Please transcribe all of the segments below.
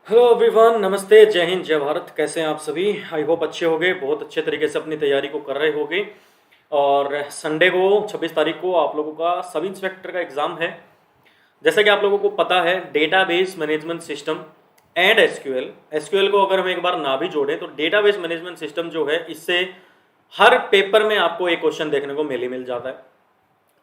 Hello everyone, नमस्ते, जय हिंद, जय भारत। कैसे हैं आप सभी? आई होप अच्छे होंगे, बहुत अच्छे तरीके से अपनी तैयारी को कर रहे होंगे। और संडे को 26 तारीख को आप लोगों का सब इंस्पेक्टर का एग्ज़ाम है। जैसा कि आप लोगों को पता है, database management system and SQL. SQL को अगर हम एक बार ना भी जोड़ें तो डेटाबेस मैनेजमेंट सिस्टम जो है, इससे हर पेपर में आपको एक क्वेश्चन देखने को मिल जाता है।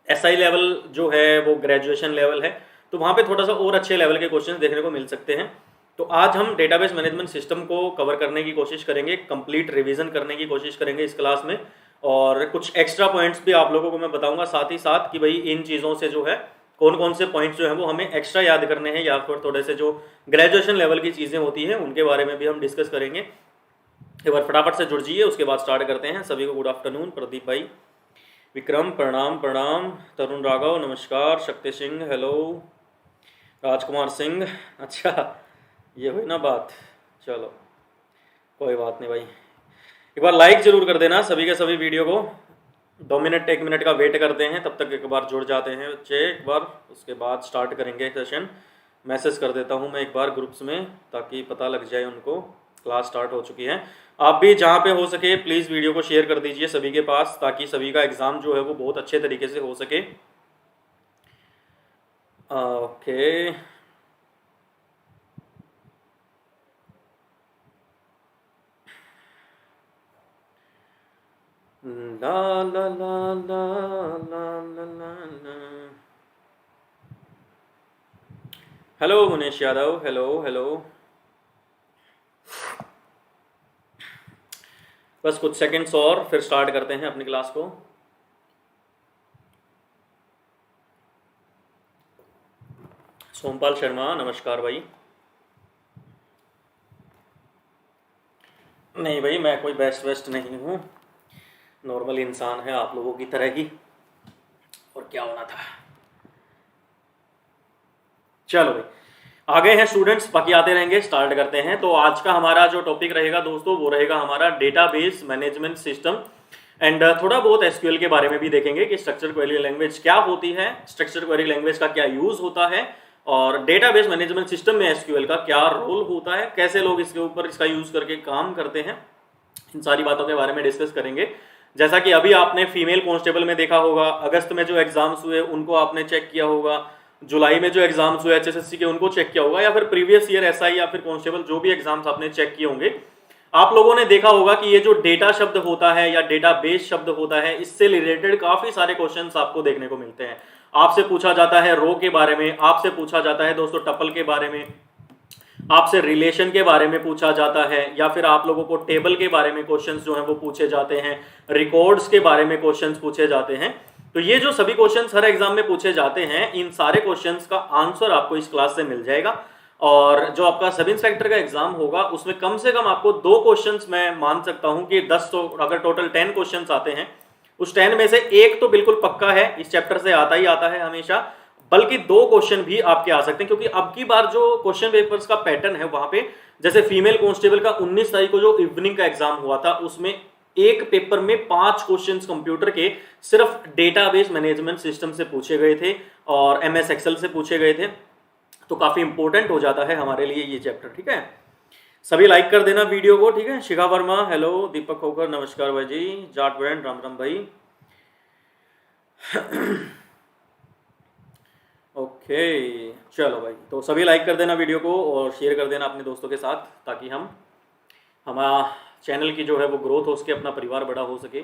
एसआई लेवल जो है वो ग्रेजुएशन लेवल है, तो वहाँ पे थोड़ा सा और अच्छे लेवल के क्वेश्चन देखने को मिल सकते हैं। तो आज हम डेटाबेस मैनेजमेंट सिस्टम को कवर करने की कोशिश करेंगे, कंप्लीट रिवीजन करने की कोशिश करेंगे इस क्लास में। और कुछ एक्स्ट्रा पॉइंट्स भी आप लोगों को मैं बताऊंगा साथ ही साथ कि भाई इन चीज़ों से जो है कौन कौन से पॉइंट्स जो है वो हमें एक्स्ट्रा याद करने हैं, या फिर थोड़े से जो ग्रेजुएशन लेवल की चीज़ें होती हैं उनके बारे में भी हम डिस्कस करेंगे। एक बार फटाफट से जुड़ जाइए, उसके बाद स्टार्ट करते हैं। सभी को गुड आफ्टरनून। प्रदीप भाई, विक्रम प्रणाम प्रणाम, तरुण राघव नमस्कार, शक्ति सिंह हेलो, राजकुमार सिंह, अच्छा ये हुई ना बात। चलो कोई बात नहीं भाई, एक बार लाइक जरूर कर देना सभी के सभी वीडियो को। 2 मिनट 1 मिनट का वेट करते हैं, तब तक एक बार जुड़ जाते हैं बच्चे एक बार, उसके बाद स्टार्ट करेंगे सेशन। मैसेज कर देता हूँ मैं एक बार ग्रुप्स में, ताकि पता लग जाए उनको क्लास स्टार्ट हो चुकी है। आप भी जहाँ पे हो सके प्लीज़ वीडियो को शेयर कर दीजिए सभी के पास, ताकि सभी का एग्ज़ाम जो है वो बहुत अच्छे तरीके से हो सके। ओके, ला ला ला ला ला ला ला ला। Hello Munesh Yadav, hello hello. बस कुछ सेकंड्स और फिर स्टार्ट करते हैं अपनी क्लास को। सोमपाल शर्मा नमस्कार भाई। नहीं भाई, मैं कोई बेस्ट वेस्ट नहीं हूँ, नॉर्मल इंसान है आप लोगों की तरह ही, और क्या होना था। चलो भाई, आ गए हैं स्टूडेंट्स, बाकी आते रहेंगे। स्टार्ट करते हैं। तो आज का हमारा जो टॉपिक रहेगा दोस्तों, वो रहेगा हमारा डेटाबेस मैनेजमेंट सिस्टम। एंड थोड़ा बहुत एसक्यूएल के बारे में भी देखेंगे कि स्ट्रक्चर क्वेरी लैंग्वेज क्या होती है, स्ट्रक्चर क्वेरी लैंग्वेज का क्या यूज होता है, और डेटाबेस मैनेजमेंट सिस्टम में एसक्यूएल का क्या रोल होता है, कैसे लोग इसके ऊपर इसका यूज करके काम करते हैं। इन सारी बातों के बारे में डिस्कस करेंगे। जैसा कि अभी आपने फीमेल कांस्टेबल में देखा होगा, अगस्त में जो एग्जाम्स हुए उनको आपने चेक किया होगा, जुलाई में जो एग्जाम्स हुए एचएसएससी के उनको चेक किया होगा, या फिर प्रीवियस ईयर एसआई या फिर कांस्टेबल जो भी एग्जाम्स आपने चेक किए होंगे, आप लोगों ने देखा होगा कि ये जो डेटा शब्द होता है या डेटाबेस शब्द होता है, इससे रिलेटेड काफी सारे क्वेश्चंस आपको देखने को मिलते हैं। आपसे पूछा जाता है रो के बारे में, आपसे पूछा जाता है दोस्तों टपल के बारे में, आपसे रिलेशन के बारे में पूछा जाता है, या फिर आप लोगों को टेबल के बारे में क्वेश्चंस जो हैं वो पूछे जाते हैं, रिकॉर्ड्स के बारे में क्वेश्चंस पूछे जाते हैं। तो ये जो सभी क्वेश्चंस हर एग्जाम में पूछे जाते हैं, इन सारे क्वेश्चंस का आंसर आपको इस क्लास से मिल जाएगा। और जो आपका सब इंस्पेक्टर का एग्जाम होगा उसमें कम से कम आपको 2 क्वेश्चंस, मैं मान सकता हूं कि 10, तो अगर टोटल 10 क्वेश्चंस आते हैं, उस 10 में से एक तो बिल्कुल पक्का है, इस चैप्टर से आता ही आता है हमेशा, बल्कि 2 क्वेश्चन भी आपके आ सकते हैं। क्योंकि अब की बार जो क्वेश्चन पेपर्स का पैटर्न है, वहां पे जैसे फीमेल कांस्टेबल का 19 तारीख को जो इवनिंग का एग्जाम हुआ था, उसमें एक पेपर में 5 क्वेश्चंस कंप्यूटर के सिर्फ डेटाबेस मैनेजमेंट सिस्टम से पूछे गए थे और एमएस एक्सेल से पूछे गए थे। तो काफी इंपॉर्टेंट हो जाता है हमारे लिए ये चैप्टर, ठीक है। सभी लाइक कर देना वीडियो को, ठीक है। शिखा वर्मा हेलो, दीपक खोकर नमस्कार भाई जी, जाट ब्रांड राम राम भाई। ओके चलो भाई, तो सभी लाइक कर देना वीडियो को और शेयर कर देना अपने दोस्तों के साथ, ताकि हमारा चैनल की जो है वो ग्रोथ हो सके, अपना परिवार बड़ा हो सके।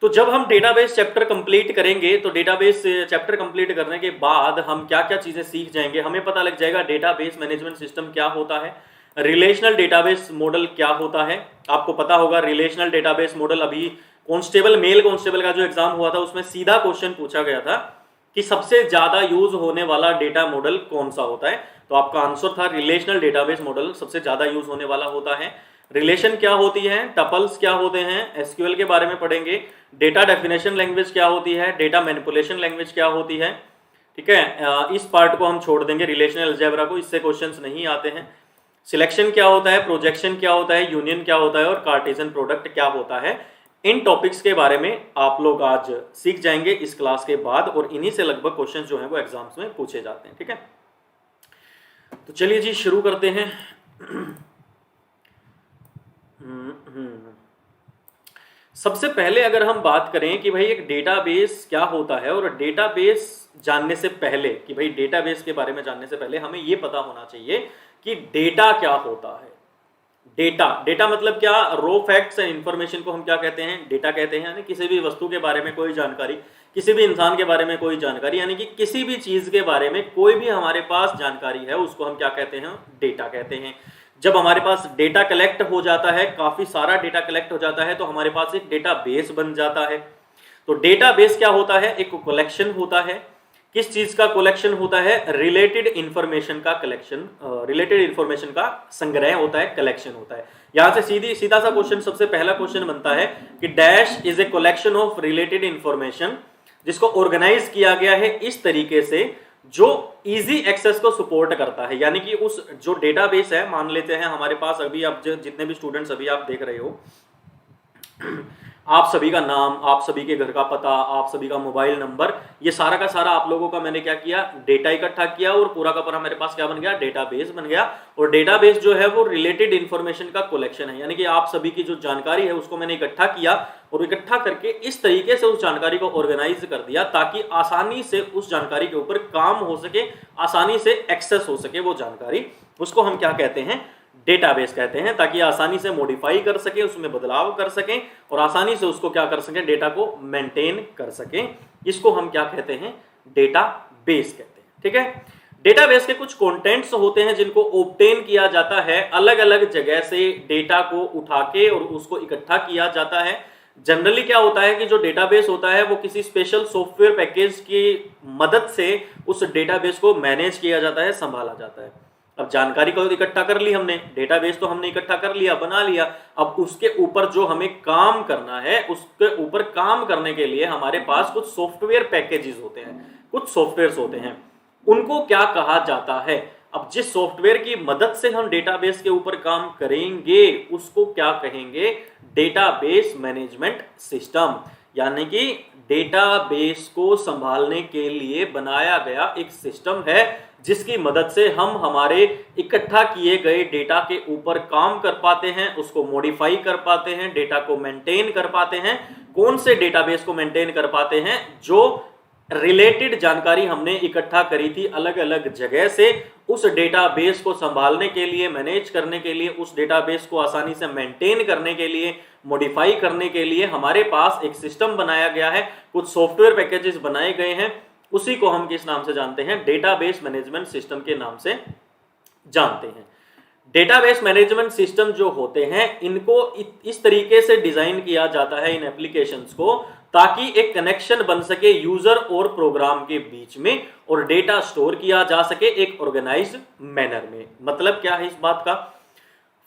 तो जब हम डेटाबेस चैप्टर कंप्लीट करेंगे, तो डेटाबेस चैप्टर कंप्लीट करने के बाद हम क्या क्या चीज़ें सीख जाएंगे, हमें पता लग जाएगा डेटाबेस मैनेजमेंट सिस्टम क्या होता है, रिलेशनल डेटाबेस मॉडल क्या होता है। आपको पता होगा रिलेशनल डेटाबेस मॉडल, अभी कांस्टेबल मेल कांस्टेबल का जो एग्जाम हुआ था उसमें सीधा क्वेश्चन पूछा गया था कि सबसे ज्यादा यूज होने वाला डेटा मॉडल कौन सा होता है, तो आपका आंसर था रिलेशनल डेटाबेस मॉडल सबसे ज्यादा यूज होने वाला होता है। रिलेशन क्या होती है, टपल्स क्या होते हैं, एसक्यूएल के बारे में पढ़ेंगे, डेटा डेफिनेशन लैंग्वेज क्या होती है, डेटा मैनिपुलेशन लैंग्वेज क्या होती है, ठीक है। इस पार्ट को हम छोड़ देंगे, रिलेशनल अलजेब्रा को, इससे क्वेश्चंस नहीं आते हैं। सिलेक्शन क्या होता है, प्रोजेक्शन क्या होता है, यूनियन क्या होता है, और कार्टेशियन प्रोडक्ट क्या होता है। इन टॉपिक्स के बारे में आप लोग आज सीख जाएंगे इस क्लास के बाद, और इन्हीं से लगभग क्वेश्चंस जो हैं वो एग्जाम्स में पूछे जाते हैं, ठीक है। तो चलिए जी शुरू करते हैं। सबसे पहले अगर हम बात करें कि भाई एक डेटाबेस क्या होता है, और डेटाबेस जानने से पहले कि भाई डेटाबेस के बारे में जानने से पहले हमें ये पता होना चाहिए कि डेटा क्या होता है। डेटा डेटा मतलब क्या, रो फैक्ट्स एंड इंफॉर्मेशन को हम क्या कहते हैं, डेटा कहते हैं। यानी किसी भी वस्तु के बारे में कोई जानकारी, किसी भी इंसान के बारे में कोई जानकारी, यानी कि किसी भी चीज के बारे में कोई भी हमारे पास जानकारी है, उसको हम क्या कहते हैं, डेटा कहते हैं। जब हमारे पास डेटा कलेक्ट हो जाता है, काफी सारा डेटा कलेक्ट हो जाता है, तो हमारे पास एक डेटा बेस बन जाता है। तो डेटा बेस क्या होता है, एक कलेक्शन होता है। किस चीज का कलेक्शन होता है, रिलेटेड इंफॉर्मेशन का कलेक्शन, रिलेटेड इंफॉर्मेशन का संग्रह होता है, कलेक्शन होता है। यहां से सीधा सा क्वेश्चन, सबसे पहला क्वेश्चन बनता है कि dash is a collection of related information, जिसको ऑर्गेनाइज किया गया है इस तरीके से जो इजी एक्सेस को सपोर्ट करता है। यानी कि उस जो डेटाबेस है, मान लेते हैं हमारे पास अभी आप जितने भी स्टूडेंट्स अभी आप देख रहे हो, आप सभी का नाम, आप सभी के घर का पता, आप सभी का मोबाइल नंबर, ये सारा का सारा आप लोगों का मैंने क्या किया, डेटा इकट्ठा किया, और पूरा का पूरा मेरे पास क्या बन गया, डेटाबेस बन गया। और डेटाबेस जो है वो रिलेटेड इंफॉर्मेशन का कलेक्शन है, यानी कि आप सभी की जो जानकारी है उसको मैंने इकट्ठा किया, और इकट्ठा करके इस तरीके से उस जानकारी को ऑर्गेनाइज कर दिया ताकि आसानी से उस जानकारी के ऊपर काम हो सके, आसानी से एक्सेस हो सके वो जानकारी। उसको हम क्या कहते हैं, डेटाबेस कहते हैं, ताकि आसानी से मॉडिफाई कर सके, उसमें बदलाव कर सकें, और आसानी से उसको क्या कर सकें, डेटा को मेंटेन कर सकें। इसको हम क्या कहते हैं, डेटाबेस कहते हैं। ठीक है, डेटाबेस के कुछ कंटेंट्स होते हैं जिनको ऑब्टेन किया जाता है, अलग अलग जगह से डेटा को उठा के और उसको इकट्ठा किया जाता है। जनरली क्या होता है कि जो डेटाबेस होता है वो किसी स्पेशल सॉफ्टवेयर पैकेज की मदद से उस डेटाबेस को मैनेज किया जाता है, संभाला जाता है। अब जानकारी को इकट्ठा कर ली हमने, डेटाबेस तो हमने इकट्ठा कर लिया, बना लिया। अब उसके ऊपर जो हमें काम करना है, उसके ऊपर काम करने के लिए हमारे पास कुछ सॉफ्टवेयर पैकेजेस होते हैं, कुछ सॉफ्टवेयर्स होते हैं, उनको क्या कहा जाता है। अब जिस सॉफ्टवेयर की मदद से हम डेटाबेस के ऊपर काम करेंगे उसको क्या कहेंगे, डेटाबेस मैनेजमेंट सिस्टम। यानी कि डेटाबेस को संभालने के लिए बनाया गया एक सिस्टम है जिसकी मदद से हम हमारे इकट्ठा किए गए डेटा के ऊपर काम कर पाते हैं, उसको मॉडिफाई कर पाते हैं, डेटा को मेंटेन कर पाते हैं। कौन से डेटाबेस को मेंटेन कर पाते हैं, जो रिलेटेड जानकारी हमने इकट्ठा करी थी अलग अलग जगह से, उस डेटाबेस को संभालने के लिए, मैनेज करने के लिए, उस डेटाबेस को आसानी से मेंटेन करने के लिए, मॉडिफाई करने के लिए हमारे पास एक सिस्टम बनाया गया है, कुछ सॉफ्टवेयर पैकेजेस बनाए गए हैं। उसी को हम किस नाम से जानते हैं, डेटाबेस मैनेजमेंट सिस्टम के नाम से जानते हैं। डेटाबेस मैनेजमेंट सिस्टम जो होते हैं, इनको इस तरीके से डिजाइन किया जाता है इन एप्लीकेशंस को, ताकि एक कनेक्शन बन सके यूजर और प्रोग्राम के बीच में, और डेटा स्टोर किया जा सके एक ऑर्गेनाइज्ड मैनर में। मतलब क्या है इस बात का,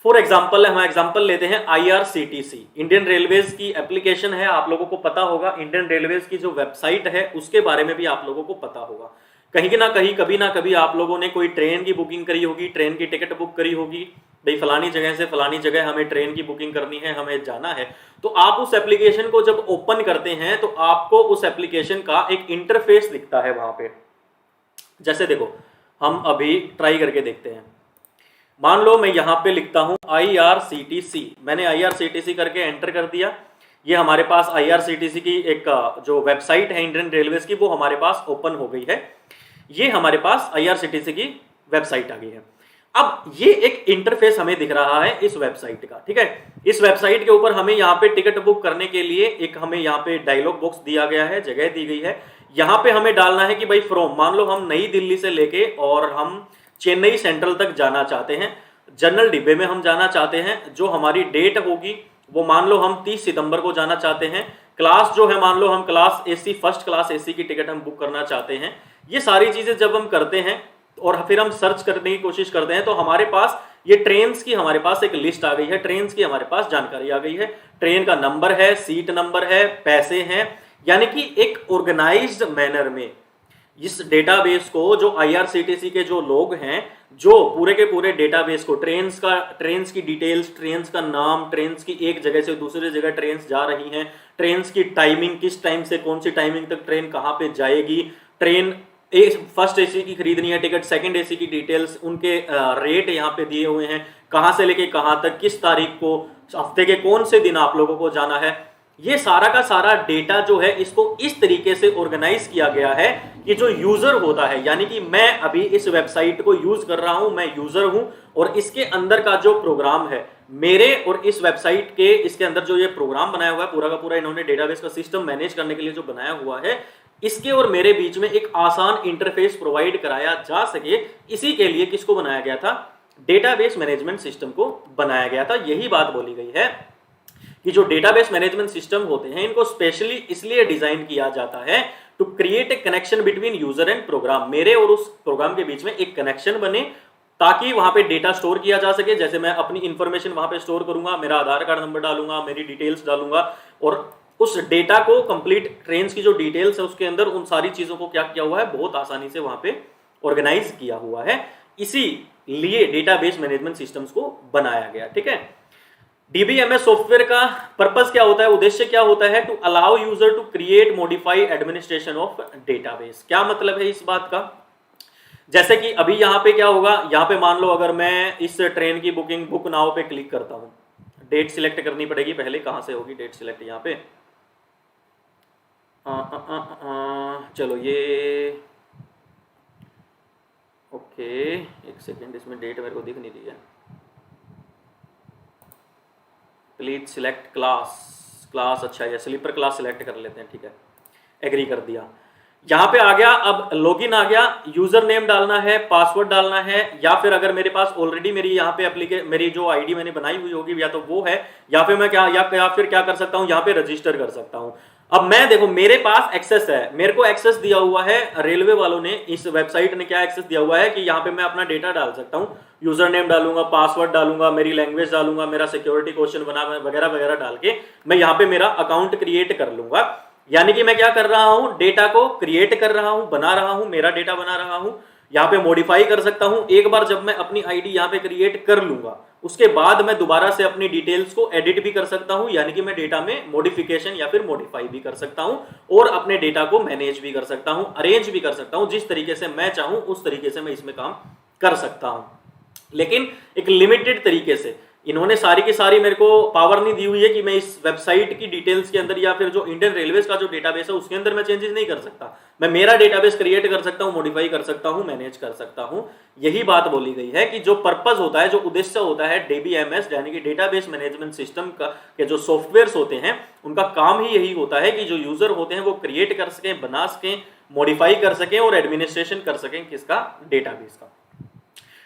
फॉर एग्जाम्पल हम एग्जाम्पल लेते हैं IRCTC, इंडियन रेलवेज की एप्लीकेशन है, आप लोगों को पता होगा। इंडियन रेलवेज की जो वेबसाइट है उसके बारे में भी आप लोगों को पता होगा। कहीं ना कहीं, कभी ना कभी आप लोगों ने कोई ट्रेन की बुकिंग करी होगी, ट्रेन की टिकट बुक करी होगी, भाई फलानी जगह से फलानी जगह हमें ट्रेन की बुकिंग करनी है, हमें जाना है। तो आप उस एप्लीकेशन को जब ओपन करते हैं तो आपको उस एप्लीकेशन का एक इंटरफेस दिखता है वहां पे। जैसे देखो, हम अभी ट्राई करके देखते हैं। मान लो मैं यहां पे लिखता हूं IRCTC, मैंने IRCTC करके एंटर कर दिया। ये हमारे पास IRCTC की एक जो वेबसाइट है इंडियन रेलवेज की, वो हमारे पास ओपन हो गई है। ये हमारे पास IRCTC की वेबसाइट आ गई है। अब ये एक इंटरफेस हमें दिख रहा है इस वेबसाइट का, ठीक है। इस वेबसाइट के ऊपर हमें यहाँ पे टिकट बुक करने के लिए एक हमें यहाँ पे डायलॉग बॉक्स दिया गया है, जगह दी गई है। यहाँ पे हमें डालना है कि भाई फ्रॉम, मान लो हम नई दिल्ली से लेके और हम चेन्नई सेंट्रल तक जाना चाहते हैं, जनरल डिब्बे में हम जाना चाहते हैं। जो हमारी डेट होगी वो मान लो हम 30 सितंबर को जाना चाहते हैं। क्लास जो है, मान लो हम class AC, first class AC की टिकट हम बुक करना चाहते हैं। ये सारी चीजें जब हम करते हैं और फिर हम सर्च करने की कोशिश करते हैं, तो हमारे पास ये ट्रेन्स की हमारे पास एक लिस्ट आ गई है, ट्रेन्स की हमारे पास जानकारी आ गई है। ट्रेन का नंबर है, सीट नंबर है, पैसे हैं, यानी कि एक ऑर्गेनाइज्ड मैनर में इस डेटाबेस को, जो IRCTC के जो लोग हैं, जो पूरे के पूरे डेटाबेस को, ट्रेन्स की डिटेल्स, ट्रेन्स का नाम, ट्रेन्स की एक जगह से दूसरी जगह ट्रेन्स जा रही हैं, ट्रेन्स की टाइमिंग, किस टाइम से कौन सी टाइमिंग तक ट्रेन कहाँ पे जाएगी, ट्रेन फर्स्ट एसी की खरीदनी है टिकट, सेकंड एसी की डिटेल्स, उनके रेट यहाँ पे दिए हुए हैं, कहाँ से लेके कहाँ तक, किस तारीख को, हफ्ते के कौन से दिन आप लोगों को जाना है। ये सारा का सारा डेटा जो है इसको इस तरीके से ऑर्गेनाइज किया गया है कि जो यूजर होता है, यानी कि मैं अभी इस वेबसाइट को यूज कर रहा हूं, मैं यूजर हूं, और इसके अंदर का जो प्रोग्राम है मेरे और इस वेबसाइट के, इसके अंदर जो ये प्रोग्राम बनाया हुआ है पूरा का पूरा, इन्होंने डेटाबेस का सिस्टम मैनेज करने के लिए जो बनाया हुआ है, इसके और मेरे बीच में एक आसान इंटरफेस प्रोवाइड कराया जा सके, इसी के लिए किसको बनाया गया था, डेटाबेस मैनेजमेंट सिस्टम को बनाया गया था। यही बात बोली गई है कि जो डेटाबेस मैनेजमेंट सिस्टम होते हैं इनको स्पेशली इसलिए डिजाइन किया जाता है to create a connection between user and program, मेरे और उस प्रोग्राम के बीच में एक कनेक्शन बने ताकि वहां पे डेटा स्टोर किया जा सके। जैसे मैं अपनी इंफॉर्मेशन वहां पे स्टोर करूंगा, मेरा आधार कार्ड नंबर डालूंगा, मेरी डिटेल्स डालूंगा, और उस डेटा को कंप्लीट ट्रेन की जो डिटेल्स है उसके अंदर उन सारी चीजों को क्या किया हुआ है, बहुत आसानी से वहां पे ऑर्गेनाइज किया हुआ है। इसीलिए डेटाबेस मैनेजमेंट सिस्टम्स को बनाया गया। ठीक है, डीबीएमएस सॉफ्टवेयर का पर्पस क्या होता है, उद्देश्य क्या होता है, to allow user to create modify administration of database. क्या मतलब है इस बात का, जैसे कि अभी यहाँ पे क्या होगा, यहाँ पे मान लो अगर मैं इस ट्रेन की बुकिंग बुक नाउ पे क्लिक करता हूँ, डेट सिलेक्ट करनी पड़ेगी पहले, कहाँ से होगी डेट सिलेक्ट, यहाँ पे चलो ये ओके, एक सेकेंड, इसमें डेट मेरे को दिख नहीं रही है। प्लीज सिलेक्ट क्लास, अच्छा ये स्लीपर क्लास सिलेक्ट कर लेते हैं, ठीक है, एग्री कर दिया। यहाँ पे आ गया, अब लॉगिन आ गया, यूजर नेम डालना है, पासवर्ड डालना है, या फिर अगर मेरे पास ऑलरेडी मेरी यहाँ पे मेरी जो आईडी मैंने बनाई हुई होगी या तो वो है, या फिर मैं या फिर क्या कर सकता हूँ, यहाँ पे रजिस्टर कर सकता हूँ। अब मैं देखो मेरे पास एक्सेस है, मेरे को एक्सेस दिया हुआ है रेलवे वालों ने, इस वेबसाइट ने क्या एक्सेस दिया हुआ है कि यहाँ पे मैं अपना डेटा डाल सकता हूँ, यूजर नेम डालूंगा, पासवर्ड डालूंगा, मेरी लैंग्वेज डालूंगा, मेरा सिक्योरिटी क्वेश्चन बना वगैरह वगैरह डाल के मैं यहाँ पे मेरा अकाउंट क्रिएट कर लूंगा। यानी कि मैं क्या कर रहा हूं, डेटा को क्रिएट कर रहा हूं, बना रहा हूं, मेरा डेटा बना रहा हूं, यहाँ पे मॉडिफाई कर सकता हूं। एक बार जब मैं अपनी आईडी यहाँ पे क्रिएट कर लूंगा, उसके बाद मैं दोबारा से अपनी डिटेल्स को एडिट भी कर सकता हूं, यानी कि मैं डेटा में मॉडिफिकेशन या फिर मॉडिफाई भी कर सकता हूं, और अपने डेटा को मैनेज भी कर सकता हूं, अरेंज भी कर सकता हूं, जिस तरीके से मैं चाहूं उस तरीके से मैं इसमें काम कर सकता हूं, लेकिन एक लिमिटेड तरीके से। इन्होंने सारी की सारी मेरे को पावर नहीं दी हुई है कि मैं इस वेबसाइट की डिटेल्स के अंदर या फिर जो इंडियन रेलवेज का जो डेटाबेस है उसके अंदर मैं चेंजेस नहीं कर सकता। मैं मेरा डेटाबेस क्रिएट कर सकता हूं, मॉडिफाई कर सकता हूं, मैनेज कर सकता हूं। यही बात बोली गई है कि जो पर्पस होता है, जो उद्देश्य होता है डीबीएमएस यानी कि डेटाबेस मैनेजमेंट सिस्टम का के जो सॉफ्टवेयर होते हैं उनका काम ही यही होता है कि जो यूजर होते हैं वो क्रिएट कर सकें, बना सकें, मॉडिफाई कर सकें और एडमिनिस्ट्रेशन कर सकें किसका, डेटाबेस का।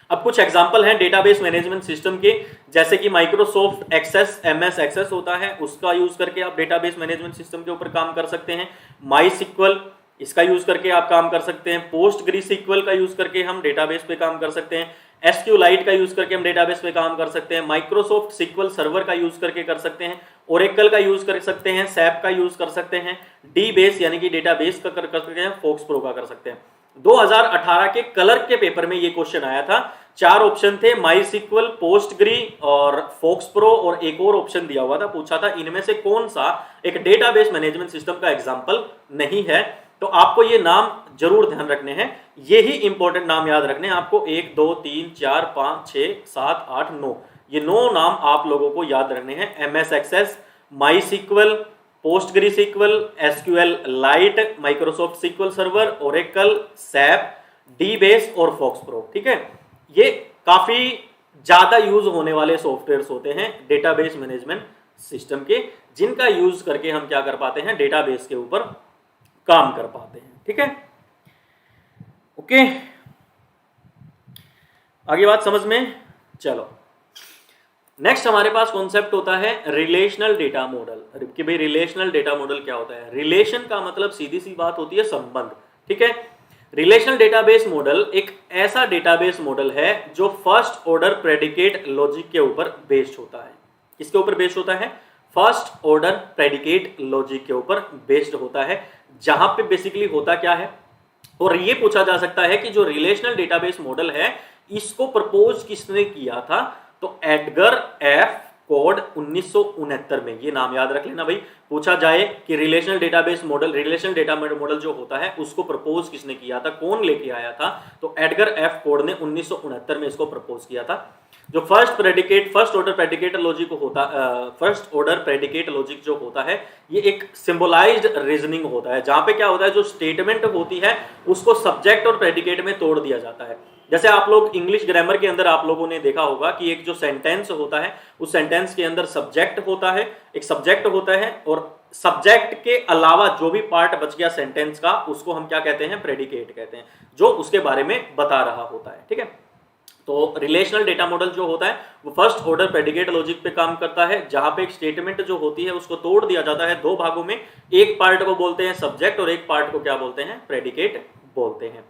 अब कुछ एग्जांपल हैं डेटाबेस मैनेजमेंट सिस्टम के, जैसे कि माइक्रोसॉफ्ट एक्सेस, एमएस एक्सेस होता है, उसका यूज करके आप डेटाबेस मैनेजमेंट सिस्टम के ऊपर काम कर सकते हैं। माई सिक्वल, इसका यूज करके आप काम कर सकते हैं। पोस्टग्रीसिक्वल का यूज करके हम डेटाबेस पे काम कर सकते हैं। एसक्यूलाइट का यूज करके हम डेटाबेस पे काम कर सकते हैं। माइक्रोसॉफ्ट सिक्वल सर्वर का यूज करके कर सकते हैं। ओरेकल का यूज कर सकते हैं। सैप का यूज कर सकते हैं। डी बेस यानी कि डेटाबेस का कर सकते हैं। फोक्स प्रो का कर सकते हैं। 2018 के क्लर्क के पेपर में ये क्वेश्चन आया था। 4 ऑप्शन थे, माई सिक्वल, पोस्टग्री और फोक्स प्रो, और एक और ऑप्शन दिया हुआ था, पूछा था इनमें से कौन सा एक डेटाबेस मैनेजमेंट सिस्टम का एग्जांपल नहीं है। तो आपको ये नाम जरूर ध्यान रखने हैं, ये ही इंपॉर्टेंट नाम याद रखने हैं आपको। 1 2 3 4 5 6 7 8 9, ये 9 नाम आप लोगों को याद रखने हैं। MS Access, MySQL, PostgreSQL, SQLite, Microsoft SQL Server, Oracle, SAP, dBase और फोक्स प्रो। ठीक है, ये काफी ज्यादा यूज होने वाले सॉफ्टवेयर्स होते हैं डेटाबेस मैनेजमेंट सिस्टम के, जिनका यूज करके हम क्या कर पाते हैं, डेटाबेस के ऊपर काम कर पाते हैं। ठीक है, ओके, आगे बात समझ में। चलो नेक्स्ट हमारे पास कॉन्सेप्ट होता है रिलेशनल डेटा मॉडल। कि भाई रिलेशनल डेटा मॉडल क्या होता है। रिलेशन का मतलब सीधी सी बात होती है संबंध। ठीक है, रिलेशनल डेटाबेस मॉडल एक ऐसा डेटाबेस मॉडल है जो फर्स्ट ऑर्डर प्रेडिकेट लॉजिक के ऊपर बेस्ड होता है। किसके ऊपर बेस्ड होता है, फर्स्ट ऑर्डर प्रेडिकेट लॉजिक के ऊपर बेस्ड होता है। जहां पे बेसिकली होता क्या है, और ये पूछा जा सकता है कि जो रिलेशनल डेटाबेस मॉडल है इसको प्रपोज किसने किया था, तो एडगर एफ कोड 1969 में। ये नाम याद रख लेना भाई, पूछा जाए कि relational database model, relational data model जो होता है उसको प्रपोज किसने किया था, कौन लेके आया था, तो एडगर एफ कोड ने 1969 में इसको प्रपोज किया था। जो फर्स्ट ऑर्डर प्रेडिकेट लॉजिक होता, फर्स्ट ऑर्डर प्रेडिकेट लॉजिक जो होता है ये एक सिंबलाइज्ड रीजनिंग होता है, जहां पे क्या होता है जो स्टेटमेंट होती है उसको सब्जेक्ट और प्रेडिकेट में तोड़ दिया जाता है। जैसे आप लोग इंग्लिश ग्रामर के अंदर आप लोगों ने देखा होगा कि एक जो सेंटेंस होता है उस सेंटेंस के अंदर सब्जेक्ट होता है, एक सब्जेक्ट होता है, और सब्जेक्ट के अलावा जो भी पार्ट बच गया सेंटेंस का उसको हम क्या कहते हैं, प्रेडिकेट कहते हैं, जो उसके बारे में बता रहा होता है। ठीक है, तो रिलेशनल डेटा मॉडल जो होता है वो फर्स्ट ऑर्डर प्रेडिकेट लॉजिक पे काम करता है, जहां पे एक स्टेटमेंट जो होती है उसको तोड़ दिया जाता है दो भागों में, एक पार्ट को बोलते हैं सब्जेक्ट और एक पार्ट को क्या बोलते हैं, प्रेडिकेट बोलते हैं।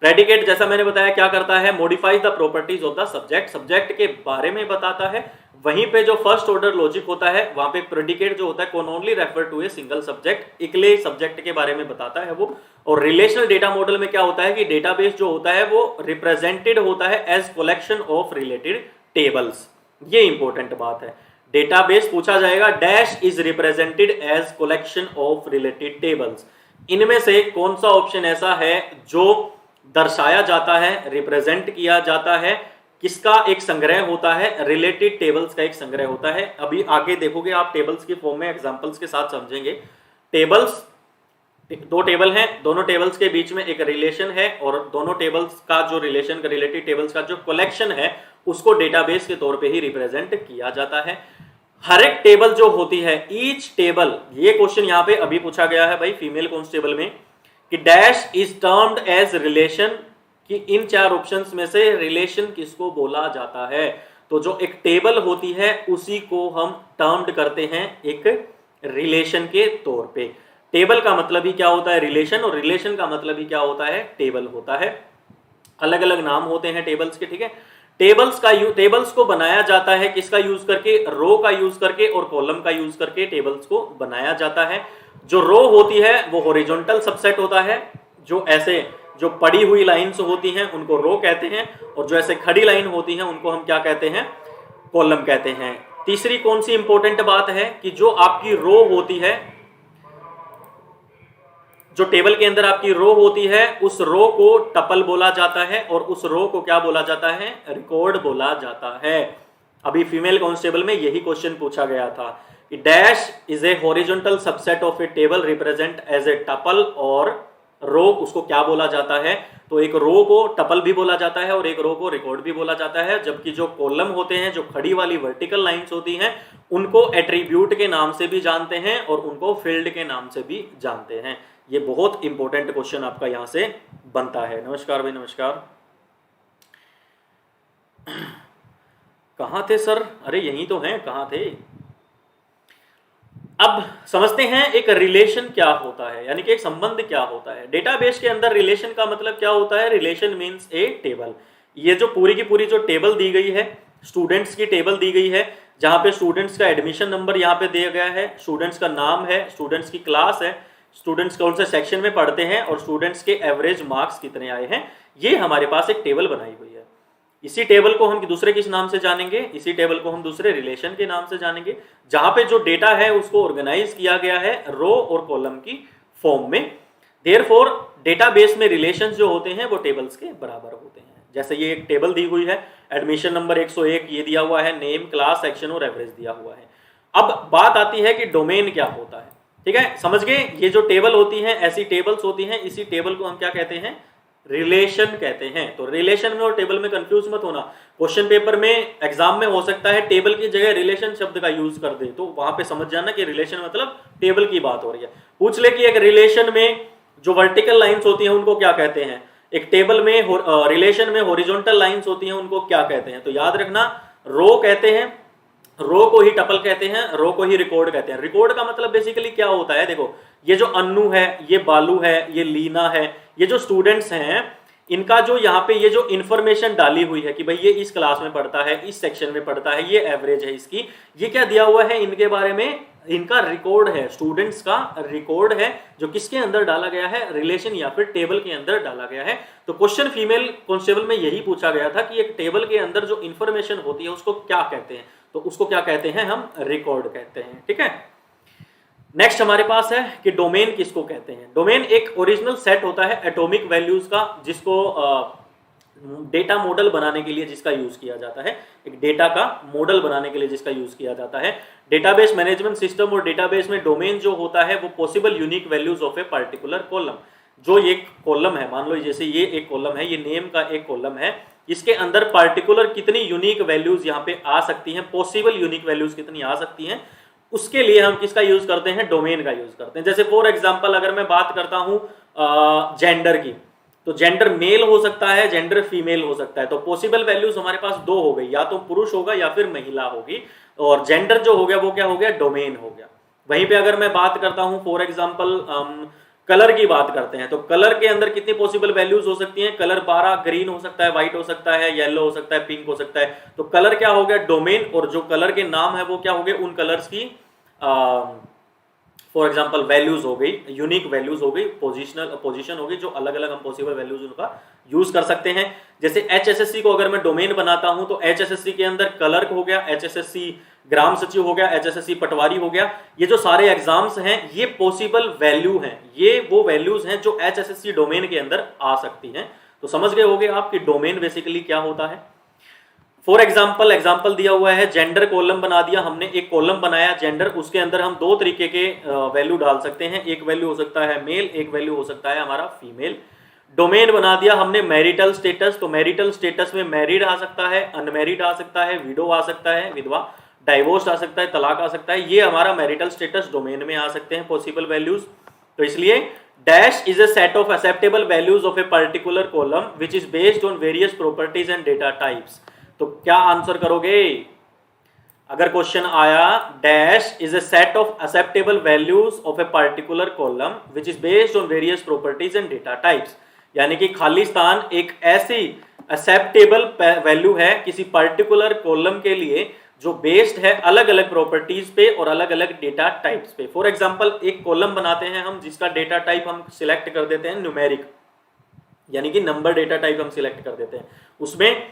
प्रेडिकेट जैसा मैंने बताया क्या करता है, modifies the properties of the subject, subject के बारे में बताता है। वहीं पे जो फर्स्ट ऑर्डर लॉजिक होता है वहां पे प्रेडिकेट जो होता है can only refer to a single subject, इकले सब्जेक्ट के बारे में बताता है वो। और रिलेशनल डेटा मॉडल में क्या होता है कि डेटाबेस जो होता है वो रिप्रेजेंटेड होता है as collection of related tables. ये इंपॉर्टेंट बात है, डेटाबेस पूछा जाएगा dash is represented as collection of related tables, इनमें से कौन सा ऑप्शन ऐसा है जो दर्शाया जाता है, रिप्रेजेंट किया जाता है, किसका एक संग्रह होता है, रिलेटेड टेबल्स का एक संग्रह होता है। अभी आगे देखोगे आप टेबल्स के फॉर्म में एग्जांपल्स के साथ समझेंगे। टेबल्स, दो टेबल हैं, दोनों टेबल्स के बीच में एक रिलेशन है और दोनों टेबल्स का जो रिलेशन, रिलेटेड टेबल्स का जो कलेक्शन है उसको डेटाबेस के तौर पे ही रिप्रेजेंट किया जाता है। हर एक टेबल जो होती है, ईच टेबल, ये क्वेश्चन यहाँ पे अभी पूछा गया है भाई फीमेल कांस्टेबल में कि dash is termed as relation, कि इन चार ऑप्शंस में से रिलेशन किसको बोला जाता है। तो जो एक टेबल होती है उसी को हम टर्म्ड करते हैं एक रिलेशन के तौर पे। टेबल का मतलब ही क्या होता है, रिलेशन, और रिलेशन का मतलब ही क्या होता है, टेबल होता है। अलग अलग नाम होते हैं टेबल्स के। ठीक है, टेबल्स को बनाया जाता है किसका यूज करके, रो का यूज करके और कॉलम का यूज करके टेबल्स को बनाया जाता है। जो रो होती है वो हॉरिजॉन्टल सबसेट होता है, जो ऐसे जो पड़ी हुई लाइंस होती हैं उनको रो कहते हैं, और जो ऐसे खड़ी लाइन होती हैं उनको हम क्या कहते हैं, कॉलम कहते हैं। तीसरी कौन सी इंपॉर्टेंट बात है कि जो आपकी रो होती है, जो टेबल के अंदर आपकी रो होती है उस रो को टपल बोला जाता है और उस रो को क्या बोला जाता है, रिकॉर्ड बोला जाता है। अभी फीमेल कांस्टेबल में यही क्वेश्चन पूछा गया था कि dash is a horizontal subset of a table represent as a tuple, और रो उसको क्या बोला जाता है, तो एक रो को टपल भी बोला जाता है और एक रो को रिकॉर्ड भी बोला जाता है। जबकि जो कॉलम होते हैं, जो खड़ी वाली वर्टिकल लाइंस होती हैं, उनको एट्रीब्यूट के नाम से भी जानते हैं और उनको फील्ड के नाम से भी जानते हैं। ये बहुत इंपॉर्टेंट क्वेश्चन आपका यहां से बनता है। नमस्कार भाई, नमस्कार। कहां थे सर, अरे यहीं तो हैं, कहां थे। अब समझते हैं एक रिलेशन क्या होता है, यानी कि एक संबंध क्या होता है। डेटाबेस के अंदर रिलेशन का मतलब क्या होता है, रिलेशन मींस ए टेबल। ये जो पूरी की पूरी जो टेबल दी गई है, स्टूडेंट्स की टेबल दी गई है, जहां पे स्टूडेंट्स का एडमिशन नंबर यहाँ पे दिया गया है, स्टूडेंट्स का नाम है, स्टूडेंट्स की क्लास है, स्टूडेंट्स कौन से सेक्शन में पढ़ते हैं और स्टूडेंट्स के एवरेज मार्क्स कितने आए हैं, ये हमारे पास एक टेबल बनाई हुई है। इसी टेबल को हम दूसरे किस नाम से जानेंगे, इसी टेबल को हम दूसरे रिलेशन के नाम से जानेंगे, जहां पे जो डेटा है उसको ऑर्गेनाइज किया गया है रो और कॉलम की फॉर्म में। देयरफॉर डेटाबेस में रिलेशंस जो होते हैं वो टेबल्स के बराबर होते हैं। जैसे ये एक टेबल दी हुई है, एडमिशन नंबर 101 ये दिया हुआ है, नेम, क्लास, सेक्शन और एवरेज दिया हुआ है। अब बात आती है कि डोमेन क्या होता है। ठीक है, समझ गए, ये जो टेबल होती हैं, ऐसी टेबल्स होती हैं, इसी टेबल को हम क्या कहते हैं, रिलेशन कहते हैं। तो रिलेशन में और टेबल में कंफ्यूज मत होना। क्वेश्चन पेपर में, एग्जाम में हो सकता है टेबल की जगह रिलेशन शब्द का यूज कर दे, तो वहां पे समझ जाना कि रिलेशन मतलब टेबल की बात हो रही है। पूछ ले कि एक रिलेशन में जो वर्टिकल लाइंस होती हैं उनको क्या कहते हैं, एक टेबल में रिलेशन में हॉरिजॉन्टल लाइंस होती हैं उनको क्या कहते हैं, तो याद रखना रो कहते हैं, रो को ही टपल कहते हैं, रो को ही रिकॉर्ड कहते हैं। रिकॉर्ड का मतलब बेसिकली क्या होता है, देखो ये जो अन्नू है, ये बालू है, ये लीना है, ये जो स्टूडेंट्स हैं, इनका जो यहाँ पे ये जो इन्फॉर्मेशन डाली हुई है कि भाई ये इस क्लास में पढ़ता है, इस सेक्शन में पढ़ता है, ये एवरेज है इसकी, ये क्या दिया हुआ है इनके बारे में, इनका रिकॉर्ड है, स्टूडेंट्स का रिकॉर्ड है, जो किसके अंदर डाला गया है, रिलेशन या फिर टेबल के अंदर डाला गया है। तो क्वेश्चन फीमेल कांस्टेबल में यही पूछा गया था कि एक टेबल के अंदर जो इन्फॉर्मेशन होती है उसको क्या कहते हैं, तो उसको क्या कहते हैं, हम रिकॉर्ड कहते हैं। ठीक है, नेक्स्ट हमारे पास है कि डोमेन किसको कहते हैं। डोमेन एक ओरिजिनल सेट होता है एटॉमिक वैल्यूज का, जिसको डेटा मॉडल बनाने के लिए जिसका यूज किया जाता है, एक डेटा का मॉडल बनाने के लिए जिसका यूज किया जाता है। डेटाबेस मैनेजमेंट सिस्टम और डेटाबेस में डोमेन जो होता है वो possible unique values of a particular column. जो एक कॉलम है, मान लो जैसे ये एक कॉलम है, ये नेम का एक कॉलम है, इसके अंदर पर्टिकुलर कितनी यूनिक वैल्यूज यहाँ पे आ सकती हैं, पॉसिबल यूनिक वैल्यूज कितनी आ सकती हैं, उसके लिए हम किसका यूज करते हैं, डोमेन का यूज करते हैं। जैसे फॉर एग्जांपल अगर मैं बात करता हूं जेंडर की, तो जेंडर मेल हो सकता है, जेंडर फीमेल हो सकता है। तो पॉसिबल वैल्यूज हमारे पास दो हो गई, या तो पुरुष होगा या फिर महिला होगी, और जेंडर जो हो गया वो क्या हो गया, डोमेन हो गया। वहीं पे अगर मैं बात करता हूं फॉर एग्जांपल कलर की बात करते हैं, तो कलर के अंदर कितनी पॉसिबल वैल्यूज हो सकती हैं, कलर 12 ग्रीन हो सकता है, व्हाइट हो सकता है, येलो हो सकता है, पिंक हो सकता है। तो कलर क्या हो गया, डोमेन, और जो कलर के नाम है वो क्या हो गए, उन कलर्स की फॉर एग्जाम्पल वैल्यूज हो गई, यूनिक वैल्यूज हो गई, पोजिशन हो गई, जो अलग अलग हम पॉसिबल वैल्यूज उनका यूज कर सकते हैं। जैसे HSSC को अगर मैं डोमेन बनाता हूं तो HSSC के अंदर क्लर्क हो गया, HSSC ग्राम सचिव हो गया, HSSC पटवारी हो गया, ये जो सारे एग्जाम्स हैं ये पॉसिबल वैल्यू हैं, ये वो वैल्यूज हैं जो HSSC डोमेन के अंदर आ सकती हैं। तो समझ गए होगे आप कि डोमेन बेसिकली क्या होता है। फॉर एग्जाम्पल दिया हुआ है, जेंडर कॉलम बना दिया हमने, एक कॉलम बनाया जेंडर, उसके अंदर हम दो तरीके के वैल्यू डाल सकते हैं, एक वैल्यू हो सकता है मेल, एक वैल्यू हो सकता है हमारा फीमेल। डोमेन बना दिया हमने मैरिटल स्टेटस, तो मैरिटल स्टेटस में मैरिड आ सकता है, अनमैरिड आ सकता है, विडो आ सकता है, विधवा, डाइवोर्स आ सकता है, तलाक आ सकता है, ये हमारा मैरिटल स्टेटस डोमेन में आ सकते हैं पॉसिबल वैल्यूज। तो इसलिए dash is a set of acceptable values of a particular column which is based on various properties and data types. तो क्या आंसर करोगे अगर क्वेश्चन आया dash is a set of acceptable values of a particular column which is based on various properties and data types, यानी कि खाली स्थान एक ऐसी एक्सेप्टेबल वैल्यू है किसी पर्टिकुलर कॉलम के लिए जो बेस्ड है अलग अलग प्रॉपर्टीज पे और अलग अलग डेटा टाइप्स पे। फॉर एग्जांपल एक कॉलम बनाते हैं हम जिसका डेटा टाइप हम सिलेक्ट कर देते हैं न्यूमेरिक, यानी कि नंबर डेटा टाइप हम सिलेक्ट कर देते हैं, उसमें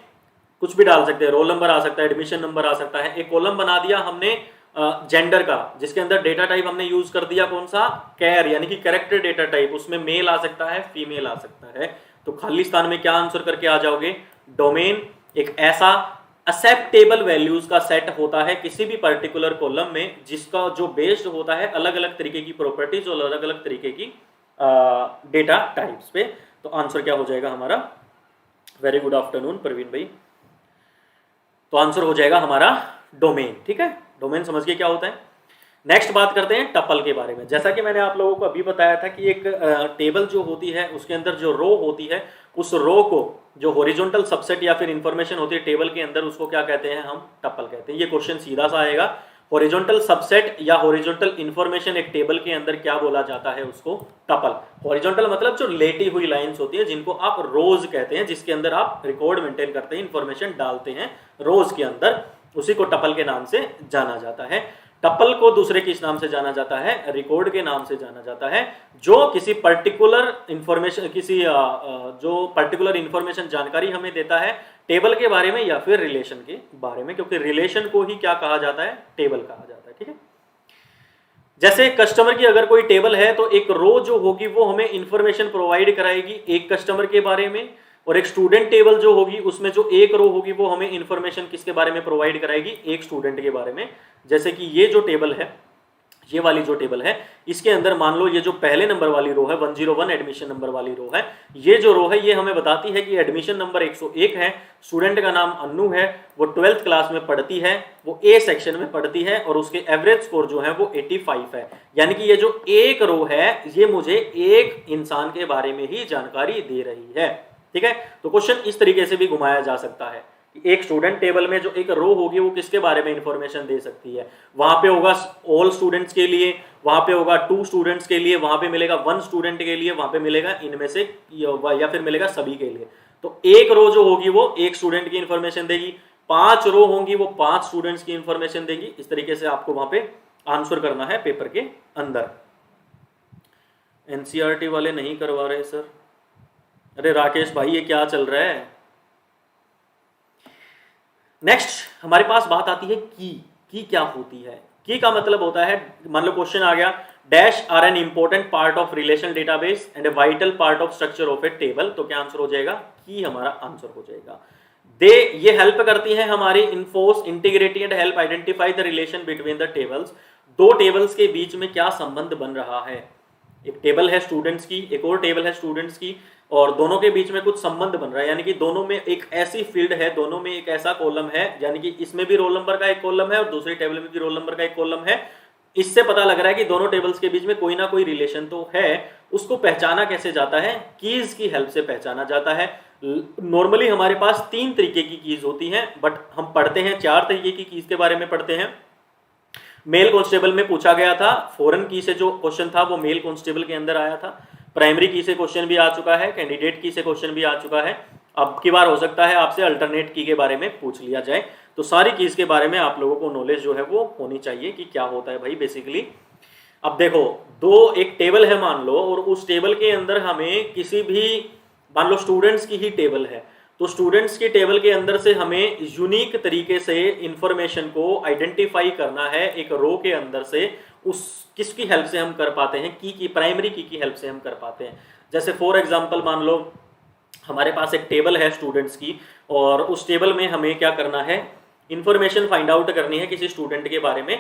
कुछ भी डाल सकते हैं, रोल नंबर आ सकता है, एडमिशन नंबर आ सकता है। एक कॉलम बना दिया हमने जेंडर का, जिसके अंदर डेटा टाइप हमने यूज कर दिया कौन सा, कैर, यानी कि कैरेक्टर डेटा टाइप, उसमें मेल आ सकता है, फीमेल आ सकता है। तो खाली स्थान में क्या आंसर करके आ जाओगे, डोमेन एक ऐसा एक्सेप्टेबल वैल्यूज का सेट होता है किसी भी पर्टिकुलर कॉलम में जिसका जो बेस्ड होता है अलग अलग तरीके की प्रॉपर्टीज और अलग अलग तरीके की डेटा टाइप्स पे। तो आंसर क्या हो जाएगा हमारा, वेरी गुड आफ्टरनून प्रवीण भाई, तो आंसर हो जाएगा हमारा डोमेन। ठीक है, डोमेन समझ गए क्या होता है। नेक्स्ट बात करते हैं टपल के बारे में। जैसा कि मैंने आप लोगों को अभी बताया था कि एक टेबल जो होती है उसके अंदर जो रो होती है, उस रो को जो हॉरिजॉन्टल सबसेट या फिर इंफॉर्मेशन होती है टेबल के अंदर, उसको क्या कहते हैं, हम टपल कहते हैं। ये क्वेश्चन सीधा सा आएगा, हॉरिजॉन्टल सबसेट या हॉरिजॉन्टल इंफॉर्मेशन एक टेबल के अंदर क्या बोला जाता है, उसको टपल। हॉरिजॉन्टल मतलब जो लेटी हुई लाइंस होती है जिनको आप रोज कहते हैं, जिसके अंदर आप रिकॉर्ड मेंटेन करते हैं, इंफॉर्मेशन डालते हैं रोज के अंदर, उसी को टपल के नाम से जाना जाता है। टपल को दूसरे किस नाम से जाना जाता है, रिकॉर्ड के नाम से जाना जाता है, जो किसी पर्टिकुलर इंफॉर्मेशन, किसी जो पर्टिकुलर इंफॉर्मेशन जानकारी हमें देता है टेबल के बारे में या फिर रिलेशन के बारे में, क्योंकि रिलेशन को ही क्या कहा जाता है, टेबल कहा जाता है। ठीक है, जैसे कस्टमर की अगर कोई टेबल है तो एक रो जो होगी वो हमें इंफॉर्मेशन प्रोवाइड कराएगी एक कस्टमर के बारे में, और एक स्टूडेंट टेबल जो होगी उसमें जो एक रो होगी वो हमें इंफॉर्मेशन किसके बारे में प्रोवाइड कराएगी, एक स्टूडेंट के बारे में। जैसे कि ये जो टेबल है, ये वाली जो टेबल है, इसके अंदर मान लो ये जो पहले नंबर वाली रो है 101 एडमिशन नंबर वाली रो है, ये जो रो है ये हमें बताती है कि एडमिशन नंबर 101 है, स्टूडेंट का नाम अन्नू है, वो 12th क्लास में पढ़ती है, वो ए सेक्शन में पढ़ती है और उसके एवरेज स्कोर जो है वो 85 है। यानी कि ये जो एक रो है ये मुझे एक इंसान के बारे में ही जानकारी दे रही है। ठीक है, तो क्वेश्चन इस तरीके से भी घुमाया जा सकता है। एक स्टूडेंट टेबल में जो एक रो होगी वो किसके बारे में इंफॉर्मेशन दे सकती है, वहां पे होगा ऑल स्टूडेंट्स के लिए, वहां पे होगा 2 स्टूडेंट्स के लिए, वहां पे मिलेगा 1 स्टूडेंट के लिए, वहां पे मिलेगा इनमें से या फिर मिलेगा सभी के लिए। तो एक रो जो होगी वो एक स्टूडेंट की इंफॉर्मेशन देगी, 5 रो होंगी वो 5 स्टूडेंट्स की इंफॉर्मेशन देगी। इस तरीके से आपको वहां पे आंसर करना है पेपर के अंदर। एनसीईआरटी वाले नहीं करवा रहे सर, अरे राकेश भाई ये क्या चल रहा है। नेक्स्ट हमारे पास बात आती है की क्या होती है। की का मतलब होता है, मान लो क्वेश्चन आ गया, dash are an important part of relation database and a vital part of structure of a table, तो क्या आंसर हो जाएगा, की हमारा आंसर हो जाएगा। दे ये हेल्प करती है हमारी enforce integrity and help identify the relation between the tables, दो टेबल्स के बीच में क्या संबंध बन रहा है। एक टेबल है स्टूडेंट्स की, एक और टेबल है स्टूडेंट्स की, और दोनों के बीच में कुछ संबंध बन रहा है, यानी कि दोनों में एक ऐसी फील्ड है, दोनों में एक ऐसा कॉलम है, यानी कि इसमें भी रोल नंबर का एक कॉलम है और दूसरी टेबल में भी रोल नंबर का एक कॉलम है। इससे पता लग रहा है कि दोनों टेबल्स के बीच में कोई ना कोई रिलेशन तो है। उसको पहचाना कैसे जाता है, कीज की हेल्प से पहचाना जाता है। नॉर्मली हमारे पास 3 तरीके की कीज होती हैं, बट हम पढ़ते हैं 4 तरीके की कीज के बारे में पढ़ते हैं। मेल कांस्टेबल में पूछा गया था, फॉरेन की से जो क्वेश्चन था वो मेल कांस्टेबल के अंदर आया था। प्राइमरी की से क्वेश्चन भी आ चुका है, कैंडिडेट की से क्वेश्चन भी आ चुका है। अब की बार हो सकता है आपसे अल्टरनेट की के बारे में पूछ लिया जाए, तो सारी कीज के बारे में आप लोगों को नॉलेज जो है वो होनी चाहिए कि क्या होता है भाई बेसिकली। अब देखो, एक टेबल है मान लो, और उस टेबल के अंदर हमें किसी भी, मान लो स्टूडेंट्स की ही टेबल है, तो स्टूडेंट्स की टेबल के अंदर से हमें यूनिक तरीके से इंफॉर्मेशन को आइडेंटिफाई करना है एक रो के अंदर से। उस किसकी हेल्प से हम कर पाते हैं, की प्राइमरी की हेल्प से हम कर पाते हैं। जैसे फॉर एग्जांपल मान लो हमारे पास एक टेबल है स्टूडेंट्स की, और उस टेबल में हमें क्या करना है, इंफॉर्मेशन फाइंड आउट करनी है किसी स्टूडेंट के बारे में।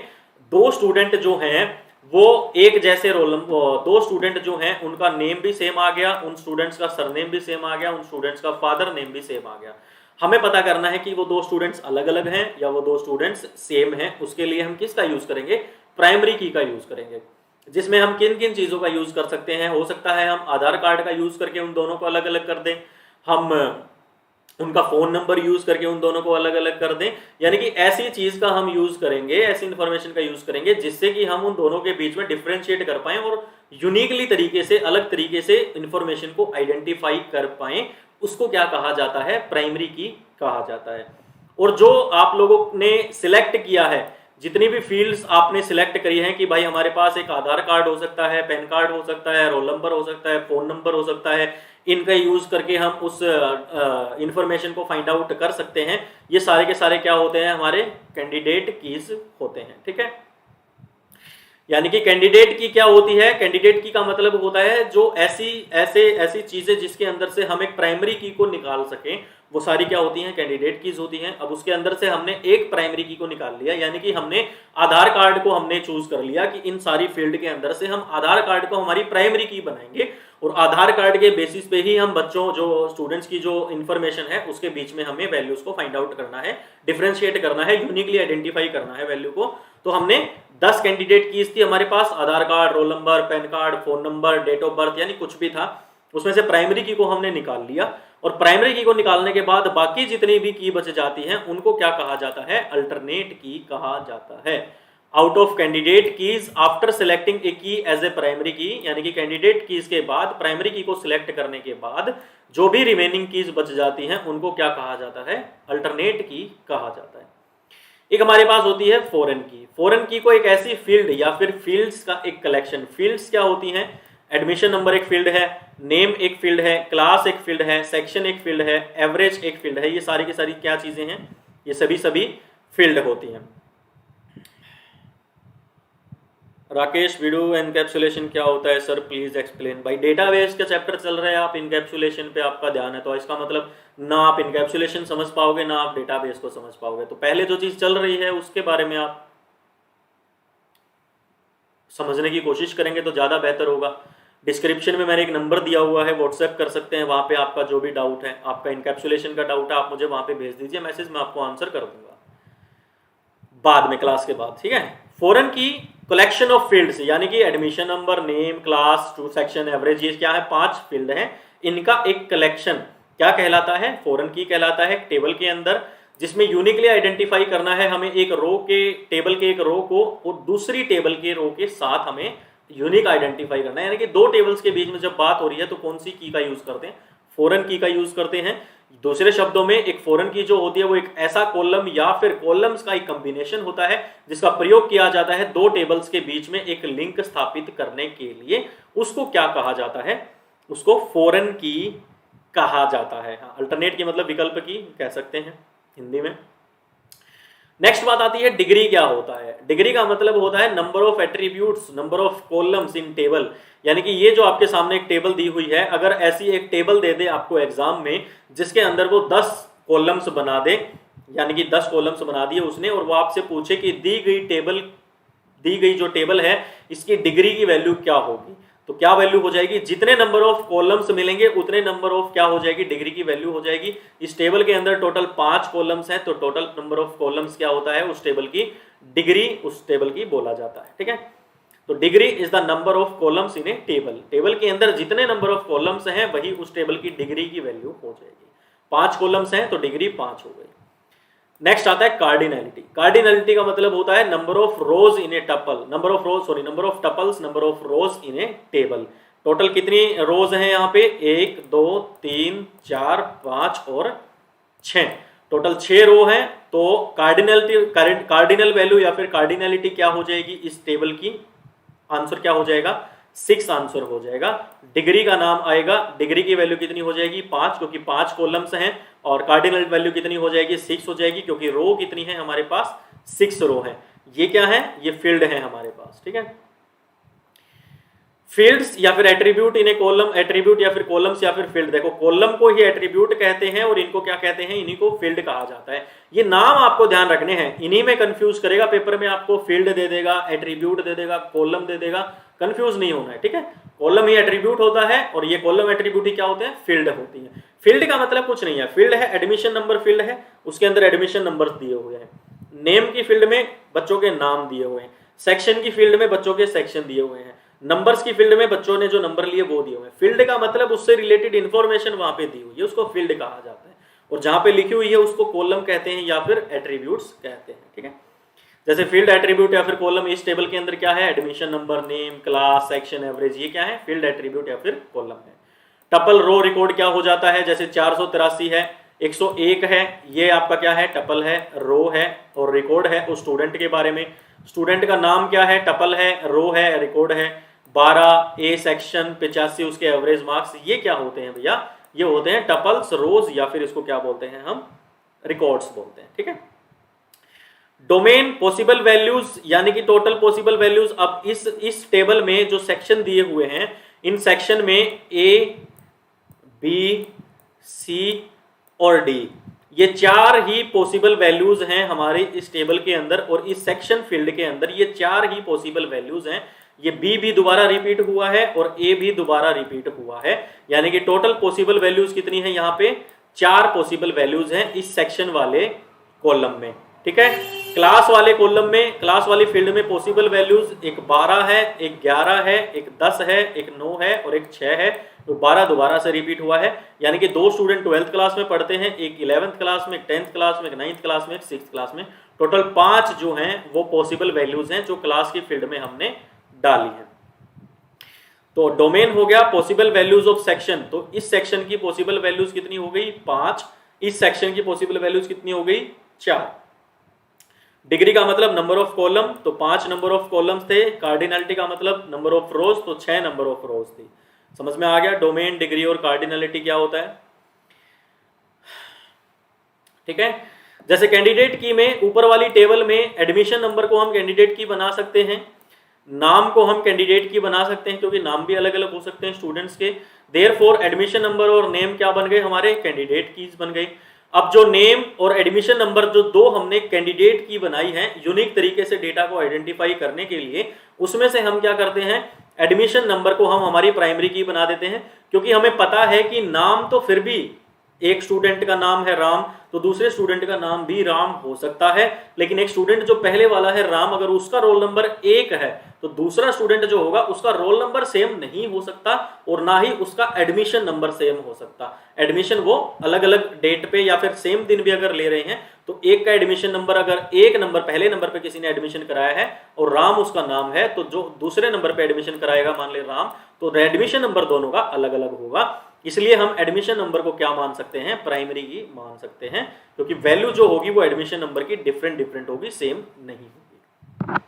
दो स्टूडेंट जो हैं वो एक जैसे दो स्टूडेंट जो हैं उनका नेम भी सेम आ गया, उन स्टूडेंट्स का सरनेम भी सेम आ गया, उन स्टूडेंट्स का फादर नेम भी सेम आ गया। हमें पता करना है कि वो दो स्टूडेंट्स अलग अलग हैं या वो दो स्टूडेंट्स सेम हैं। उसके लिए हम किसका यूज करेंगे, प्राइमरी की का यूज करेंगे, जिसमें हम किन किन चीजों का यूज कर सकते हैं। हो सकता है हम आधार कार्ड का यूज करके उन दोनों को अलग अलग कर दें, हम उनका फोन नंबर यूज करके उन दोनों को अलग अलग कर दें, यानी कि ऐसी चीज का हम यूज करेंगे, ऐसी इंफॉर्मेशन का यूज करेंगे जिससे कि हम उन दोनों के बीच में डिफरेंशिएट कर पाएं और यूनिकली तरीके से, अलग तरीके से इंफॉर्मेशन को आइडेंटिफाई कर पाएं। उसको क्या कहा जाता है, प्राइमरी की कहा जाता है। और जो आप लोगों ने सिलेक्ट किया है, जितनी भी फील्ड्स आपने सिलेक्ट करी हैं कि भाई हमारे पास एक आधार कार्ड हो सकता है, पैन कार्ड हो सकता है, रोल नंबर हो सकता है, फोन नंबर हो सकता है, इनका यूज करके हम उस इंफॉर्मेशन को फाइंड आउट कर सकते हैं। ये सारे के सारे क्या होते हैं, हमारे कैंडिडेट कीज होते हैं। ठीक है, यानी कि कैंडिडेट की क्या होती है, कैंडिडेट की का मतलब होता है जो ऐसी चीजें जिसके अंदर से हम एक प्राइमरी की को निकाल सकें, वो सारी क्या होती हैं, कैंडिडेट कीज होती हैं। अब उसके अंदर से हमने एक प्राइमरी की को निकाल लिया, यानी कि हमने आधार कार्ड को हमने चूज कर लिया कि इन सारी फील्ड के अंदर से हम आधार कार्ड को हमारी प्राइमरी की बनाएंगे, और आधार कार्ड के बेसिस पे ही हम बच्चों, जो स्टूडेंट्स की जो इंफॉर्मेशन है उसके बीच में हमें वैल्यूज को फाइंड आउट करना है, डिफरेंशिएट करना है, यूनिकली आइडेंटिफाई करना है वैल्यू को। तो हमने 10 कैंडिडेट कीज थी हमारे पास, Aadhaar card, roll number, pan card, phone number, date of birth, यानी कुछ भी था, उसमें से प्राइमरी की को हमने निकाल लिया। और प्राइमरी की को निकालने के बाद बाकी जितनी भी की बच जाती हैं उनको क्या कहा जाता है, अल्टरनेट की कहा जाता है। Out of candidate keys after selecting a key as A primary की, यानी कि कैंडिडेट कीज के बाद प्राइमरी की को सिलेक्ट करने के बाद जो भी रिमेनिंग कीज बच जाती हैं उनको क्या कहा जाता है, अल्टरनेट की कहा जाता है। एक हमारे पास होती है फॉरेन की। फॉरेन की को एक ऐसी फील्ड या फिर फील्ड्स का एक कलेक्शन, फील्ड्स क्या होती हैं, एडमिशन नंबर एक फील्ड है, नेम एक फील्ड है, क्लास एक फील्ड है, सेक्शन एक फील्ड है, एवरेज एक फील्ड है। ये सारी की सारी क्या चीजें हैं, ये सभी फील्ड होती हैं। राकेश, वीडियो एनकैप्सुलेशन क्या होता है सर, प्लीज एक्सप्लेन। भाई डेटाबेस का चैप्टर चल रहा है, आप इनकैप्सुलेशन पे आपका ध्यान है, तो इसका मतलब ना आप इनकैप्सुलेशन समझ पाओगे ना आप डेटाबेस को समझ पाओगे। तो पहले जो चीज चल रही है उसके बारे में आप समझने की कोशिश करेंगे तो ज्यादा बेहतर होगा। डिस्क्रिप्शन में मैंने एक नंबर दिया हुआ है, व्हाट्सएप कर सकते हैं, वहां पे आपका जो भी डाउट है, आपका इनकैप्सुलेशन का डाउट है, आप मुझे वहां पे भेज दीजिए मैसेज, मैं आपको आंसर कर दूंगा बाद में, क्लास के बाद। ठीक है, फॉरेन की कलेक्शन ऑफ फील्ड्स, यानी कि admission number, name, class, to section, average, ये क्या है, 5 फील्ड हैं, इनका एक कलेक्शन क्या कहलाता है, फॉरेन की कहलाता है। टेबल के अंदर जिसमें यूनिकली आइडेंटिफाई करना है हमें एक रो के, टेबल के एक रो को और दूसरी टेबल के रो के साथ हमें यूनिक आइडेंटिफाई करना है, यानी कि दो टेबल्स के बीच में जब बात हो रही है तो कौन सी की का यूज करते हैं, फॉरेन की का यूज करते हैं। दूसरे शब्दों में एक फॉरेन की जो होती है वो एक ऐसा कॉलम या फिर कॉलम्स का एक कॉम्बिनेशन होता है जिसका प्रयोग किया जाता है दो टेबल्स के बीच में एक लिंक स्थापित करने के लिए। उसको क्या कहा जाता है, उसको फॉरेन की कहा जाता है। अल्टरनेट की मतलब विकल्प की कह सकते हैं हिंदी में। नेक्स्ट बात आती है डिग्री क्या होता है। डिग्री का मतलब होता है number of attributes, number of columns in table. यानी कि ये जो आपके सामने एक टेबल दी हुई है, अगर ऐसी एक टेबल दे दे आपको एग्जाम में जिसके अंदर वो 10 कॉलम्स बना दे, यानी कि 10 कॉलम्स बना दिए उसने, और वो आपसे पूछे कि दी गई जो टेबल है इसकी डिग्री की वैल्यू क्या होगी, तो क्या वैल्यू हो जाएगी, जितने नंबर ऑफ कॉलम्स मिलेंगे उतने नंबर ऑफ क्या हो जाएगी, डिग्री की वैल्यू हो जाएगी। इस टेबल के अंदर टोटल 5 कॉलम्स हैं, तो टोटल नंबर ऑफ कॉलम्स क्या होता है, उस टेबल की डिग्री उस टेबल की बोला जाता है। ठीक है, तो degree is the number of columns in A table. Table के अंदर जितने नंबर ऑफ कॉलम्स हैं वही उस टेबल की डिग्री की वैल्यू हो जाएगी। 5 कॉलम्स हैं तो डिग्री 5 हो गई। नेक्स्ट आता है कार्डिनैलिटी। कार्डिनैलिटी का मतलब होता है number of rows in A tuple, number of tuples, number of rows in A table. Total कितनी रोज हैं यहाँ पे, 1 2 3 4 5 और 6, टोटल 6 रो हैं। तो कार्डिनल वैल्यू या फिर कार्डिनैलिटी क्या हो जाएगी इस टेबल की, आंसर क्या हो जाएगा, 6 आंसर हो जाएगा। डिग्री का नाम आएगा, डिग्री की वैल्यू कितनी हो जाएगी, 5, क्योंकि 5 कॉलम्स हैं, और कार्डिनल वैल्यू कितनी हो जाएगी, 6 हो जाएगी, क्योंकि रो कितनी है हमारे पास, 6 रो है। ये क्या है, ये फील्ड है हमारे पास। ठीक है, फील्ड्स या फिर एट्रीब्यूट इन ए कॉलम, एट्रीब्यूट या फिर कॉलम्स या फिर फील्ड। देखो कॉलम को ही एट्रीब्यूट कहते हैं और इनको क्या कहते हैं, इन्हीं को फील्ड कहा जाता है। ये नाम आपको ध्यान रखने हैं, इन्हीं में कंफ्यूज करेगा पेपर में, आपको फील्ड दे देगा, एट्रीब्यूट दे देगा, कॉलम दे देगा, कंफ्यूज नहीं होना है। ठीक है, कॉलम ही एट्रीब्यूट होता है और ये कॉलम एट्रीब्यूट ही क्या होते हैं, फील्ड होती है। फील्ड का मतलब कुछ नहीं है, फील्ड है एडमिशन नंबर, फील्ड है उसके अंदर एडमिशन नंबर दिए हुए हैं। नेम की फील्ड में बच्चों के नाम दिए हुए हैं, सेक्शन की फील्ड में बच्चों के सेक्शन दिए हुए हैं, नंबर्स की फील्ड में बच्चों ने जो नंबर लिए वो दिए हुए हैं। फील्ड का मतलब उससे रिलेटेड इंफॉर्मेशन वहां पे दी हुई है, उसको फील्ड कहा जाता है, और जहां पे लिखी हुई है उसको कॉलम कहते हैं या फिर एट्रीब्यूट्स कहते हैं। ठीक है, जैसे फील्ड, एट्रीब्यूट या फिर कॉलम, इस टेबल के अंदर क्या है, admission number, name, class, section, average, ये क्या है, फील्ड, एट्रीब्यूट या फिर कॉलम है। टपल रो रिकॉर्ड क्या हो जाता है, जैसे 483 है, 101 है, ये आपका क्या है, टपल है, रो है, और रिकॉर्ड है उस स्टूडेंट के बारे में। स्टूडेंट का नाम क्या है, टपल है, रो है, रिकॉर्ड है। 12 ए सेक्शन, 85 उसके एवरेज मार्क्स, ये क्या होते हैं भैया, ये होते हैं टपल्स, रोज, या फिर इसको क्या बोलते हैं हम, रिकॉर्ड्स बोलते हैं। ठीक है, डोमेन, पॉसिबल वैल्यूज, यानी कि टोटल पॉसिबल वैल्यूज। अब इस टेबल में जो सेक्शन दिए हुए हैं, इन सेक्शन में ए, बी, सी और डी, ये 4 ही पॉसिबल वैल्यूज हैं हमारे इस टेबल के अंदर, और इस सेक्शन फील्ड के अंदर ये 4 ही पॉसिबल वैल्यूज हैं। ये बी भी दोबारा रिपीट हुआ है और ए भी दोबारा रिपीट हुआ है, यानी कि टोटल पॉसिबल वैल्यूज कितनी है, यहाँ पे 4 पॉसिबल वैल्यूज हैं इस सेक्शन वाले कॉलम में। ठीक है, क्लास वाले कॉलम में, क्लास वाली फील्ड में पॉसिबल वैल्यूज एक 12 है, एक 11 है, एक 10 है, एक 9 है और एक 6 है। तो 12 दोबारा से रिपीट हुआ है, यानी कि 2 स्टूडेंट 12th क्लास में पढ़ते हैं, एक 11th क्लास में, एक 10th क्लास में, एक 9th क्लास में, एक 6th क्लास में। टोटल 5 जो हैं वो पॉसिबल वैल्यूज हैं जो क्लास की फील्ड में हमने डाली है। तो डोमेन हो गया, पॉसिबल वैल्यूज ऑफ सेक्शन, तो इस सेक्शन की पॉसिबल वैल्यूज कितनी हो गई, 5। इस सेक्शन की पॉसिबल वैल्यूज कितनी हो गई, 4। डिग्री का मतलब नंबर ऑफ कॉलम, तो 5 नंबर ऑफ कॉलम्स थे। कार्डिनलिटी का मतलब नंबर ऑफ रोज, तो 6 नंबर ऑफ रोज थी। समझ में आ गया डोमेन, डिग्री और कार्डिनलिटी क्या होता है। ठीक है, जैसे कैंडिडेट की में ऊपर वाली टेबल में एडमिशन नंबर को हम कैंडिडेट की बना सकते हैं, नाम को हम कैंडिडेट की बना सकते हैं, क्योंकि नाम भी अलग अलग हो सकते हैं स्टूडेंट्स के। देयरफॉर एडमिशन नंबर और नेम क्या बन गए, हमारे कैंडिडेट कीज बन गई। अब जो नेम और एडमिशन नंबर जो 2 हमने कैंडिडेट की बनाई है यूनिक तरीके से डेटा को आइडेंटिफाई करने के लिए, उसमें से हम क्या करते हैं, एडमिशन नंबर को हम हमारी प्राइमरी की बना देते हैं, क्योंकि हमें पता है कि नाम तो फिर भी, एक स्टूडेंट का नाम है राम, तो दूसरे स्टूडेंट का नाम भी राम हो सकता है, लेकिन एक स्टूडेंट जो पहले वाला है राम, अगर उसका रोल नंबर 1 है तो दूसरा स्टूडेंट जो होगा उसका रोल नंबर सेम नहीं हो सकता, और ना ही उसका एडमिशन नंबर सेम हो सकता। एडमिशन वो अलग अलग डेट पे या फिर सेम दिन भी अगर ले रहे हैं, तो एक का एडमिशन नंबर, अगर एक नंबर पहले नंबर पे किसी ने एडमिशन कराया है और राम उसका नाम है, तो जो दूसरे नंबर पे एडमिशन कराएगा मान ले राम, तो एडमिशन नंबर दोनों का अलग अलग होगा। इसलिए हम एडमिशन नंबर को क्या मान सकते हैं, प्राइमरी की मान सकते हैं, क्योंकि वैल्यू जो होगी वो एडमिशन नंबर की डिफरेंट होगी, सेम नहीं होगी।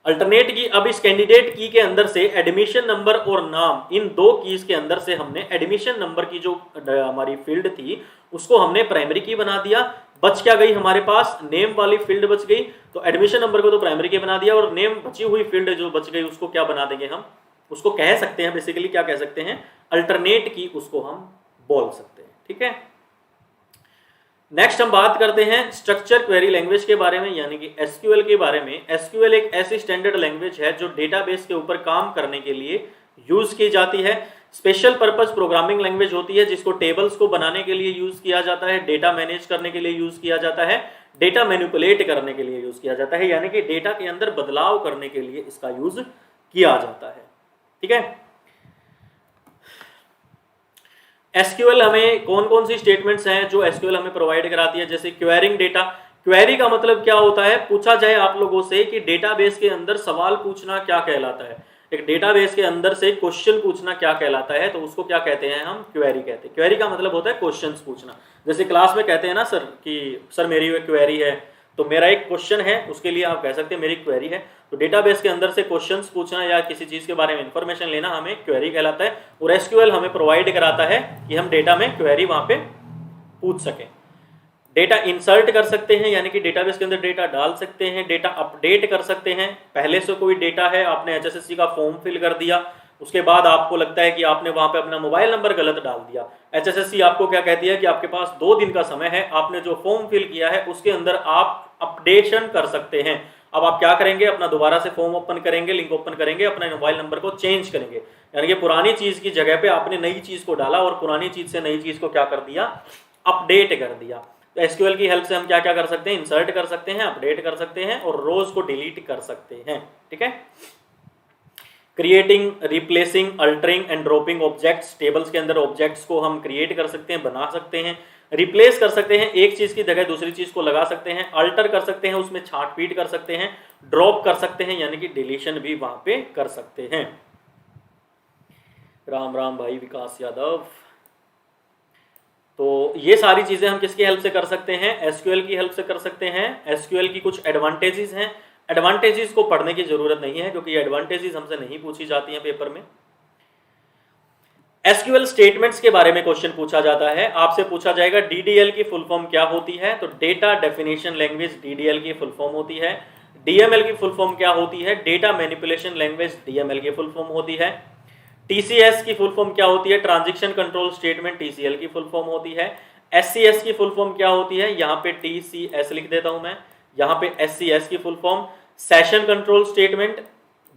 अल्टरनेट की, अब इस कैंडिडेट की के अंदर से एडमिशन नंबर और नाम, इन 2 कीज के अंदर से हमने एडमिशन नंबर की जो हमारी फील्ड थी उसको हमने प्राइमरी की बना दिया। बच क्या गई हमारे पास, नेम वाली फील्ड बच गई। तो एडमिशन नंबर को तो प्राइमरी के बना दिया, और नेम बची हुई फील्ड जो बच गई उसको क्या बना देंगे हम, उसको कह सकते हैं बेसिकली, क्या कह सकते हैं, अल्टरनेट की उसको हम बोल सकते हैं। ठीक है, नेक्स्ट हम बात करते हैं स्ट्रक्चर क्वेरी लैंग्वेज के बारे में, यानी कि एसक्यूएल के बारे में। एसक्यूएल एक ऐसी स्टैंडर्ड लैंग्वेज है जो डेटाबेस के ऊपर काम करने के लिए यूज की जाती है। स्पेशल पर्पस प्रोग्रामिंग लैंग्वेज होती है जिसको टेबल्स को बनाने के लिए यूज किया जाता है, डेटा मैनेज करने के लिए यूज किया जाता है, डेटा मैनिपुलेट करने के लिए यूज किया जाता है, यानी कि डेटा के अंदर बदलाव करने के लिए इसका यूज किया जाता है। ठीक है, एसक्यूएल हमें कौन कौन सी स्टेटमेंट्स हैं जो एसक्यूएल हमें प्रोवाइड कराती है, जैसे क्वेरिंग डेटा। क्वेरी का मतलब क्या होता है, पूछा जाए आप लोगों से कि डेटाबेस के अंदर सवाल पूछना क्या कहलाता है, एक डेटाबेस के अंदर से क्वेश्चन पूछना क्या कहलाता है, तो उसको क्या कहते हैं, हम क्वेरी कहते हैं। क्वेरी का मतलब होता है क्वेश्चंस पूछना। जैसे क्लास में कहते हैं ना सर कि सर मेरी एक क्वेरी है, तो मेरा एक क्वेश्चन है, उसके लिए आप कह सकते हैं मेरी क्वेरी है। तो डेटाबेस के अंदर से क्वेश्चंस पूछना या किसी चीज के बारे में इंफॉर्मेशन लेना हमें क्वेरी कहलाता है, और एसक्यूएल हमें प्रोवाइड कराता है कि हम डेटा में क्वेरी वहां पे पूछ सकें। डेटा इंसर्ट कर सकते हैं, यानी कि डेटाबेस के अंदर डेटा डाल सकते हैं, डेटा अपडेट कर सकते हैं। पहले से कोई डेटा है, आपने एचएसएससी का फॉर्म फिल कर दिया, उसके बाद आपको लगता है कि आपने वहां पे अपना मोबाइल नंबर गलत डाल दिया, एचएसएससी आपको क्या कहती है कि आपके पास 2 दिन का समय है, आपने जो फॉर्म फिल किया है उसके अंदर आप अपडेशन कर सकते हैं। अब आप क्या करेंगे, अपना दोबारा से फॉर्म ओपन करेंगे, लिंक ओपन करेंगे, अपने मोबाइल नंबर को चेंज करेंगे, यानी कि पुरानी चीज की जगह पे आपने नई चीज को डाला और पुरानी चीज से नई चीज को क्या कर दिया, अपडेट कर दिया। तो एसक्यूएल की हेल्प से हम क्या क्या कर सकते हैं, इंसर्ट कर सकते हैं, अपडेट कर सकते हैं और रोज को डिलीट कर सकते हैं। ठीक है, creating, replacing, altering and dropping objects. Tables के अंदर ऑब्जेक्ट्स को हम क्रिएट कर सकते हैं, बना सकते हैं, रिप्लेस कर सकते हैं, एक चीज की जगह दूसरी चीज को लगा सकते हैं, अल्टर कर सकते हैं, उसमें छांट पीट कर सकते हैं, ड्रॉप कर सकते हैं, यानी कि डिलीशन भी वहां पे कर सकते हैं। राम राम भाई विकास यादव। तो ये सारी चीजें हम किसकी हेल्प से कर सकते हैं, एसक्यूएल की हेल्प से कर सकते हैं। एसक्यूएल की कुछ एडवांटेजेस हैं, एडवांटेजेस को पढ़ने की जरूरत नहीं है क्योंकि एडवांटेजेस हमसे नहीं पूछी जाती हैं पेपर में। एसक्यूएल स्टेटमेंट्स के बारे में क्वेश्चन पूछा जाता है, आपसे पूछा जाएगा डीडीएल की फुल फॉर्म क्या होती है, तो डेटा डेफिनेशन लैंग्वेज डीडीएल की फुल फॉर्म होती है। डीएमएल की फुल फॉर्म क्या होती है, डेटा मैनिपुलेशन लैंग्वेज डीएमएल की फुल फॉर्म होती है। टीसीएस की फुल फॉर्म क्या होती है, ट्रांजैक्शन कंट्रोल स्टेटमेंट टीसीएल की फुल फॉर्म होती है। एससीएस की फुल फॉर्म क्या होती है, यहाँ पे टीसीएस लिख देता हूं मैं, यहाँ पे एससीएस की full form session control statement.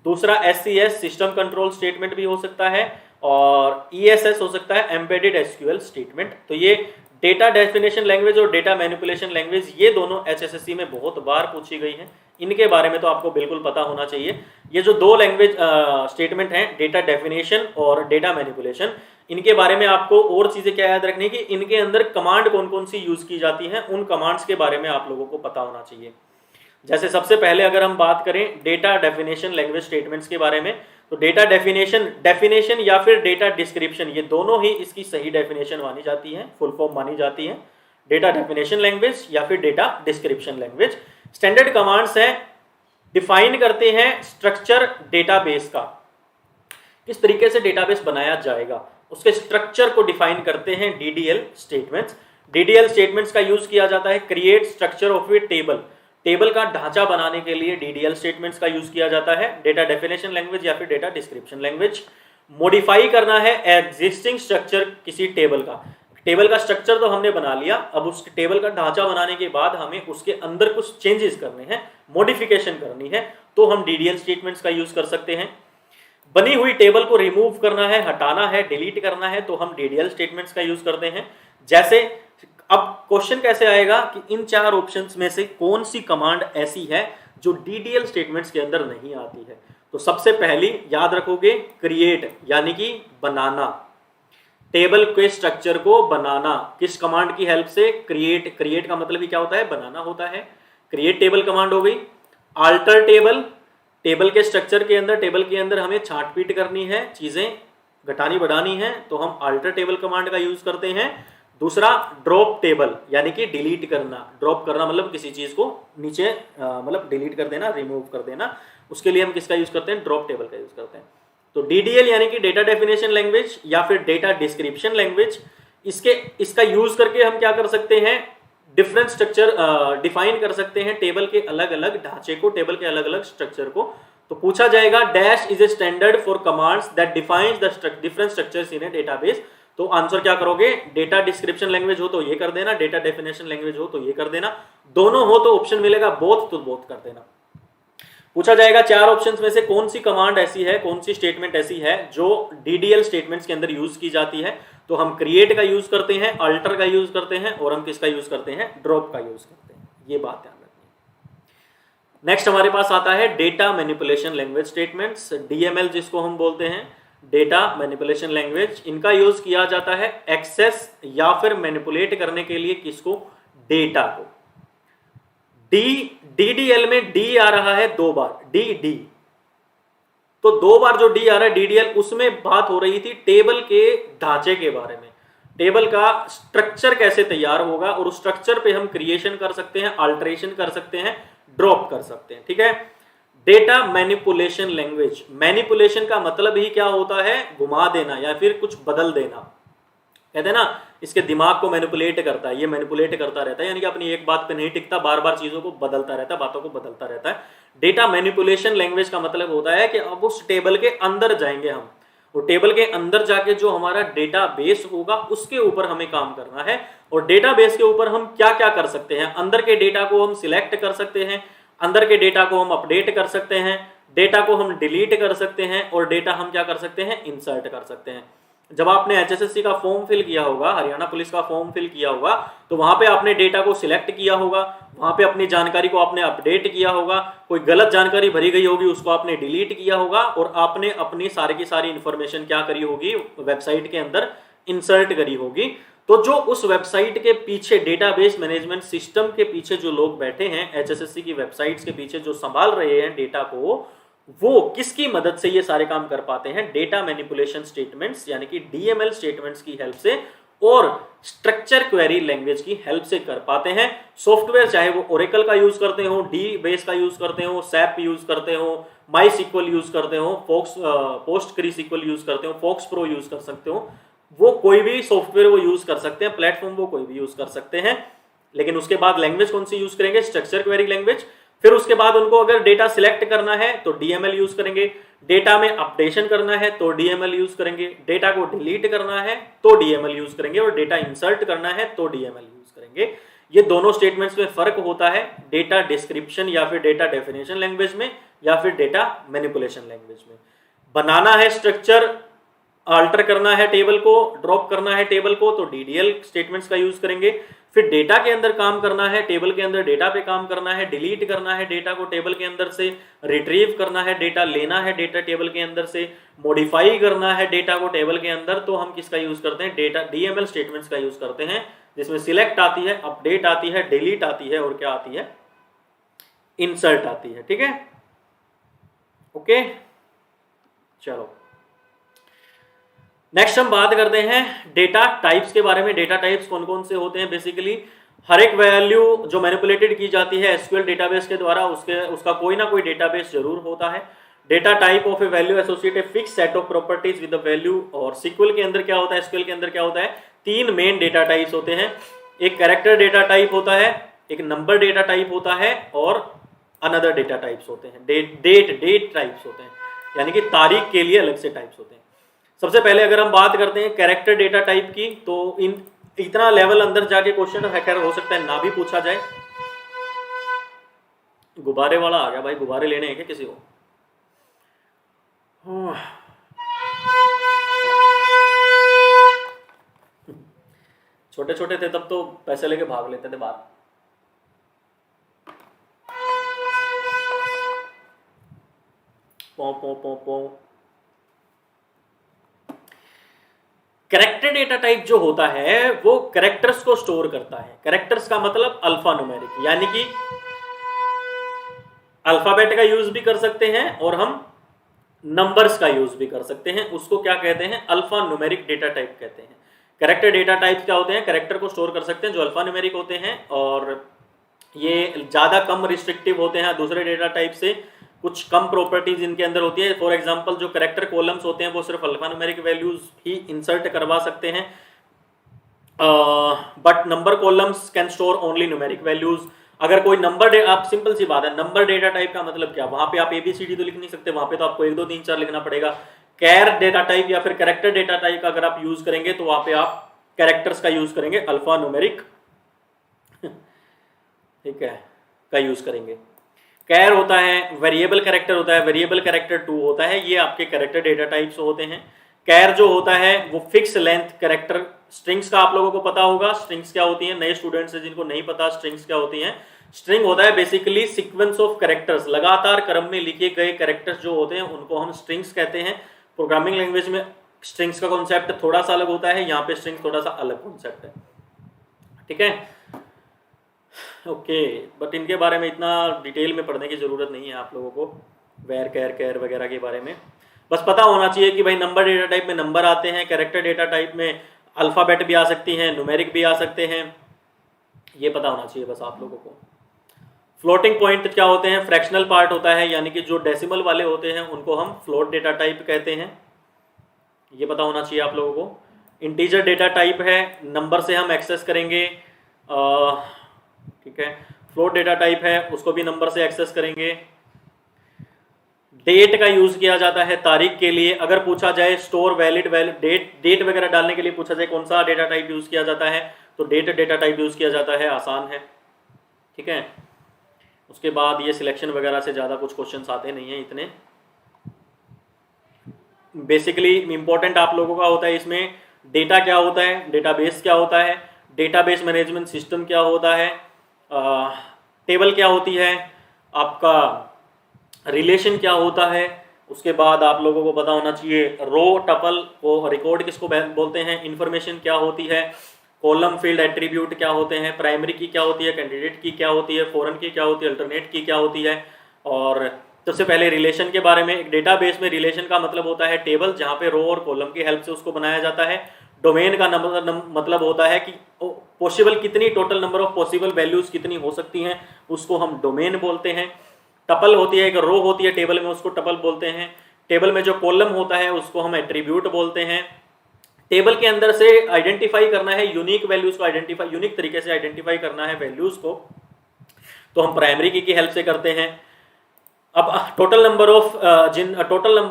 दूसरा एससीएस सिस्टम कंट्रोल स्टेटमेंट भी हो सकता है, और ईएसएस हो सकता है एम्बेडेड एसक्यूएल स्टेटमेंट। तो ये डेटा डेफिनेशन लैंग्वेज और डेटा मैनिपुलेशन लैंग्वेज ये दोनों एचएसएससी में बहुत बार पूछी गई हैं, इनके बारे में तो आपको बिल्कुल पता होना चाहिए। ये जो 2 लैंग्वेज स्टेटमेंट हैं, डेटा डेफिनेशन और डेटा मैनिपुलेशन, इनके बारे में आपको और चीजें क्या याद रखनी कि इनके अंदर कमांड कौन कौन सी यूज की जाती हैं, उन कमांड्स के बारे में आप लोगों को पता होना चाहिए। जैसे सबसे पहले अगर हम बात करें डेटा डेफिनेशन लैंग्वेज स्टेटमेंट्स के बारे में, तो डेटा डेफिनेशन या फिर डेटा डिस्क्रिप्शन, ये दोनों ही इसकी सही डेफिनेशन मानी जाती है, फुल फॉर्म मानी जाती है। डेटा डेफिनेशन लैंग्वेज या फिर data description language. Standard commands हैं, डिफाइन करते हैं स्ट्रक्चर डेटाबेस का, किस तरीके से डेटाबेस बनाया जाएगा, उसके स्ट्रक्चर को डिफाइन करते हैं डीडीएल स्टेटमेंट्स। डीडीएल स्टेटमेंट्स का यूज किया जाता है create structure of a table, table का ढांचा बनाने के लिए डीडीएल स्टेटमेंट्स का यूज किया जाता है। डेटा डेफिनेशन लैंग्वेज या फिर डेटा डिस्क्रिप्शन लैंग्वेज, मॉडिफाई करना है एग्जिस्टिंग स्ट्रक्चर किसी टेबल का, टेबल का स्ट्रक्चर तो हमने बना लिया, अब उस टेबल का ढांचा बनाने के बाद हमें उसके अंदर कुछ चेंजेस करने हैं, मॉडिफिकेशन करनी है, तो हम डीडीएल स्टेटमेंट्स का यूज कर सकते हैं। बनी हुई टेबल को रिमूव करना है, हटाना है, डिलीट करना है, तो हम डीडीएल स्टेटमेंट्स का यूज करते हैं। जैसे अब क्वेश्चन कैसे आएगा कि इन 4 ऑप्शंस में से कौन सी कमांड ऐसी है जो डीडीएल स्टेटमेंट्स के अंदर नहीं आती है, तो सबसे पहली याद रखोगे क्रिएट, यानी कि बनाना, टेबल के स्ट्रक्चर को बनाना, किस कमांड की हेल्प से, क्रिएट। क्रिएट का मतलब ही क्या होता है, बनाना होता है, क्रिएट टेबल कमांड हो गई। आल्टर टेबल, टेबल के स्ट्रक्चर के अंदर, टेबल के अंदर हमें छांट पीट करनी है, चीजें घटानी बढ़ानी है, तो हम आल्टर टेबल कमांड का यूज करते हैं। दूसरा ड्रॉप टेबल, यानी कि डिलीट करना, ड्रॉप करना मतलब किसी चीज को नीचे मतलब डिलीट कर देना, रिमूव कर देना, उसके लिए हम किसका यूज करते हैं, ड्रॉप टेबल का यूज करते हैं। तो डीडीएल यानी कि डेटा डेफिनेशन लैंग्वेज या फिर डेटा डिस्क्रिप्शन लैंग्वेज, इसका यूज करके हम क्या कर सकते हैं, डिफरेंट स्ट्रक्चर डिफाइन कर सकते हैं टेबल के अलग अलग ढांचे को, टेबल के अलग अलग स्ट्रक्चर को। तो पूछा जाएगा dash is a standard for commands that defines the different structures in A database. तो आंसर क्या करोगे, डेटा डिस्क्रिप्शन लैंग्वेज हो तो ये कर देना, डेटा डेफिनेशन लैंग्वेज हो तो ये कर देना, दोनों हो तो ऑप्शन मिलेगा बोथ, तो बोथ कर देना। पूछा जाएगा चार ऑप्शंस में से कौन सी कमांड ऐसी है, कौन सी स्टेटमेंट ऐसी है जो डीडीएल स्टेटमेंट्स के अंदर यूज की जाती है। तो हम क्रिएट का यूज करते हैं, अल्टर का यूज करते हैं, और हम किसका यूज करते हैं, ड्रॉप का यूज करते हैं। ये बात ध्यान रखनी। नेक्स्ट हमारे पास आता है data manipulation language statements, DML जिसको हम बोलते हैं, डेटा मैनिपुलेशन लैंग्वेज। इनका यूज किया जाता है एक्सेस या फिर मैनिपुलेट करने के लिए, किसको, डेटा को। डीडीएल में डी आ रहा है 2 बार, डी, तो 2 बार जो डी आ रहा है डीडीएल, उसमें बात हो रही थी टेबल के ढांचे के बारे में, टेबल का स्ट्रक्चर कैसे तैयार होगा, और उस स्ट्रक्चर पे हम क्रिएशन कर सकते हैं, अल्टरेशन कर सकते हैं, ड्रॉप कर सकते हैं। ठीक है। डेटा मैनिपुलेशन लैंग्वेज, मैनिपुलेशन का मतलब ही क्या होता है, घुमा देना या फिर कुछ बदल देना। कहते हैं ना, इसके दिमाग को मैनिपुलेट करता है, ये मैनिपुलेट करता रहता है, यानी कि अपनी एक बात पे नहीं टिकता, बार बार चीजों को बदलता रहता है, बातों को बदलता रहता है। डेटा मैनिपुलेशन लैंग्वेज का मतलब होता है कि अब उस टेबल के अंदर जाएंगे हम, और टेबल के अंदर जाके जो हमारा डेटा बेस होगा उसके ऊपर हमें काम करना है। और डेटा बेस के ऊपर हम क्या क्या कर सकते हैं, अंदर के डेटा को हम सिलेक्ट कर सकते हैं, अंदर के डेटा को हम अपडेट कर सकते हैं, डेटा को हम डिलीट कर सकते हैं, और डेटा हम क्या कर सकते हैं, इंसर्ट कर सकते हैं। जब आपने एचएसएससी का फॉर्म फिल किया होगा, हरियाणा पुलिस का फॉर्म फिल किया होगा, तो वहां पे आपने डेटा को सिलेक्ट किया होगा, वहां पे अपनी जानकारी को आपने अपडेट किया होगा, कोई गलत जानकारी भरी गई होगी उसको आपने डिलीट किया होगा, और आपने अपनी सारी की सारी इंफॉर्मेशन क्या करी होगी, वेबसाइट के अंदर इंसर्ट करी होगी। तो जो उस वेबसाइट के पीछे, डेटाबेस मैनेजमेंट सिस्टम के पीछे जो लोग बैठे हैं, एचएसएससी की वेबसाइट्स के पीछे जो संभाल रहे हैं डेटा को, वो किसकी मदद से ये सारे काम कर पाते हैं, डेटा मैनिपुलेशन स्टेटमेंट्स यानी कि डीएमएल स्टेटमेंट्स की हेल्प से, और स्ट्रक्चर क्वेरी लैंग्वेज की हेल्प से कर पाते हैं। सॉफ्टवेयर चाहे वो ओरेकल का यूज करते हो, डी बेस का यूज करते हो, सैप यूज करते हो, माई सिक्वल यूज करते हो, पोस्टग्रीसिक्वल यूज करते हो, फोक्स प्रो यूज कर सकते हो, वो कोई भी सॉफ्टवेयर वो यूज कर सकते हैं, प्लेटफॉर्म वो कोई भी यूज कर सकते हैं। लेकिन उसके बाद लैंग्वेज कौन सी यूज करेंगे, स्ट्रक्चर क्वेरी लैंग्वेज। फिर उसके बाद उनको अगर डेटा सिलेक्ट करना है तो डीएमएल यूज करेंगे, डेटा में अपडेशन करना है तो डीएमएल यूज करेंगे, डेटा को डिलीट करना है तो डीएमएल यूज करेंगे, और डेटा इंसर्ट करना है तो डीएमएल यूज करेंगे। ये दोनों स्टेटमेंट्स में फर्क होता है डेटा डिस्क्रिप्शन या फिर डेटा डेफिनेशन लैंग्वेज में, या फिर डेटा मैनिपुलेशन लैंग्वेज में। बनाना है स्ट्रक्चर, अल्टर करना है टेबल को, ड्रॉप करना है टेबल को, तो डीडीएल स्टेटमेंट्स का यूज करेंगे। फिर डेटा के अंदर काम करना है, टेबल के अंदर डेटा पे काम करना है, डिलीट करना है डेटा को टेबल के अंदर से, रिट्रीव करना है डेटा, लेना है डेटा टेबल के अंदर से, मॉडिफाई करना है डेटा को टेबल के अंदर, तो हम किसका यूज करते हैं, डेटा डीएमएल स्टेटमेंट्स का यूज करते हैं, जिसमें सिलेक्ट आती है, अपडेट आती है, डिलीट आती है, और क्या आती है, इंसर्ट आती है। ठीक है, ओके, चलो नेक्स्ट हम बात करते हैं डेटा टाइप्स के बारे में। डेटा टाइप्स कौन कौन से होते हैं। बेसिकली हर एक वैल्यू जो मैनिपुलेटेड की जाती है एसक्यूएल डेटाबेस के द्वारा, उसका कोई ना कोई डेटाबेस जरूर होता है। Data type of A value associate a fix set of properties with the value. और सीक्वल के अंदर क्या होता है, एसक्यूएल के अंदर क्या होता है, 3 मेन डेटा टाइप्स होते हैं। एक कैरेक्टर डेटा टाइप होता है, एक नंबर डेटा टाइप होता है, और अनदर डेटा टाइप्स होते हैं, डेट टाइप्स होते हैं, यानी कि तारीख के लिए अलग से टाइप्स होते हैं। सबसे पहले अगर हम बात करते हैं कैरेक्टर डेटा टाइप की, तो इतना लेवल अंदर जाके क्वेश्चन हैकर हो सकता है ना भी पूछा जाए। गुब्बारे वाला आ गया भाई, गुब्बारे लेने हैं क्या किसी को? छोटे छोटे थे तब तो पैसे लेके भाग लेते थे बाहर। पो पो पो पो कैरेक्टर डेटा टाइप जो होता है वो कैरेक्टर्स को स्टोर करता है। कैरेक्टर्स का मतलब अल्फा न्यूमेरिक, यानी कि अल्फाबेट का यूज भी कर सकते हैं और हम नंबर्स का यूज भी कर सकते हैं। उसको क्या कहते हैं, अल्फा न्यूमेरिक डेटा टाइप कहते हैं। कैरेक्टर डेटा टाइप क्या होते हैं, कैरेक्टर को स्टोर कर सकते हैं जो अल्फा न्यूमेरिक होते हैं, और ये ज्यादा कम रिस्ट्रिक्टिव होते हैं दूसरे डेटा टाइप से। कुछ कम प्रॉपर्टीज इनके अंदर होती है। फॉर एग्जांपल जो कैरेक्टर कॉलम्स होते हैं वो सिर्फ अल्फा न्यूमेरिक वैल्यूज ही इंसर्ट करवा सकते हैं, but number columns can store only numeric values. अगर कोई नंबर आप सिंपल सी बात है, नंबर डेटा टाइप का मतलब क्या, वहां पे आप एबीसीडी तो लिख नहीं सकते, वहां पे तो आपको 1 2 3 4 लिखना पड़ेगा। कैर डेटा टाइप या फिर कैरेक्टर डेटा टाइप अगर आप यूज करेंगे तो वहां पे आप कैरेक्टर्स का यूज करेंगे, अल्फा न्यूमेरिक ठीक है का यूज करेंगे। कैर होता है वेरिएबल कैरेक्टर होता है, वेरिएबल कैरेक्टर 2 होता है, ये आपके कैरेक्टर डेटा टाइप्स होते हैं। कैर जो होता है वो फिक्स लेंथ कैरेक्टर, स्ट्रिंग्स का आप लोगों को पता होगा स्ट्रिंग्स क्या होती हैं, नए स्टूडेंट्स हैं जिनको नहीं पता स्ट्रिंग्स क्या होती हैं। स्ट्रिंग होता है बेसिकली सीक्वेंस ऑफ कैरेक्टर्स, लगातार क्रम में लिखे गए कैरेक्टर्स जो होते हैं उनको हम स्ट्रिंग्स कहते हैं। प्रोग्रामिंग लैंग्वेज में स्ट्रिंग्स का कॉन्सेप्ट थोड़ा सा अलग होता है, यहाँ पे स्ट्रिंग्स थोड़ा सा अलग कॉन्सेप्ट है, ठीक है ओके। बट इनके बारे में इतना डिटेल में पढ़ने की जरूरत नहीं है आप लोगों को, वेर कैर कैर वगैरह के बारे में बस पता होना चाहिए कि भाई नंबर डेटा टाइप में नंबर आते हैं, कैरेक्टर डेटा टाइप में अल्फाबेट भी आ सकती हैं, न्यूमेरिक भी आ सकते हैं, ये पता होना चाहिए बस आप लोगों को। फ्लोटिंग पॉइंट क्या होते हैं, फ्रैक्शनल पार्ट होता है, यानी कि जो डेसिमल वाले होते हैं उनको हम फ्लोट डेटा टाइप कहते हैं, ये पता होना चाहिए आप लोगों को। इंटीजर डेटा टाइप है, नंबर से हम एक्सेस करेंगे, ठीक है। फ्लोट डेटा टाइप है, उसको भी नंबर से एक्सेस करेंगे। डेट का यूज किया जाता है तारीख के लिए, अगर पूछा जाए स्टोर वैलिड डेट वगैरह डालने के लिए पूछा जाए कौन सा डेटा टाइप यूज किया जाता है तो डेट डेटा टाइप यूज किया जाता है, आसान है, ठीक है। उसके बाद ये सिलेक्शन वगैरह से ज़्यादा कुछ क्वेश्चंस आते नहीं हैं इतने। बेसिकली इंपॉर्टेंट आप लोगों का होता है इसमें डेटा क्या होता है, डेटाबेस क्या होता है, डेटाबेस मैनेजमेंट सिस्टम क्या होता है, टेबल क्या होती है, आपका रिलेशन क्या होता है। उसके बाद आप लोगों को पता होना चाहिए रो टपल को रिकॉर्ड किसको बोलते हैं, इंफॉर्मेशन क्या होती है, कॉलम फील्ड एट्रीब्यूट क्या होते हैं, प्राइमरी की क्या होती है, कैंडिडेट की क्या होती है, फॉरेन की क्या होती है, अल्टरनेट की क्या होती है। और सबसे पहले रिलेशन के बारे में, एक डेटाबेस में रिलेशन का मतलब होता है टेबल जहाँ पे रो और कॉलम की हेल्प से उसको बनाया जाता है। डोमेन का मतलब होता है कि पॉसिबल कितनी, total number of possible values कितनी हो सकती हैं, उसको हम डोमेन बोलते हैं। टपल होती है, एक रो होती है टेबल में, उसको टपल बोलते हैं। टेबल में जो कॉलम होता है उसको हम एट्रीब्यूट बोलते हैं। टेबल के अंदर से आइडेंटिफाई करना है यूनिक वैल्यूज को, आइडेंटिफाई यूनिक तरीके से आइडेंटिफाई करना है वैल्यूज को, तो हम प्राइमरी की हेल्प से करते हैं। अब total number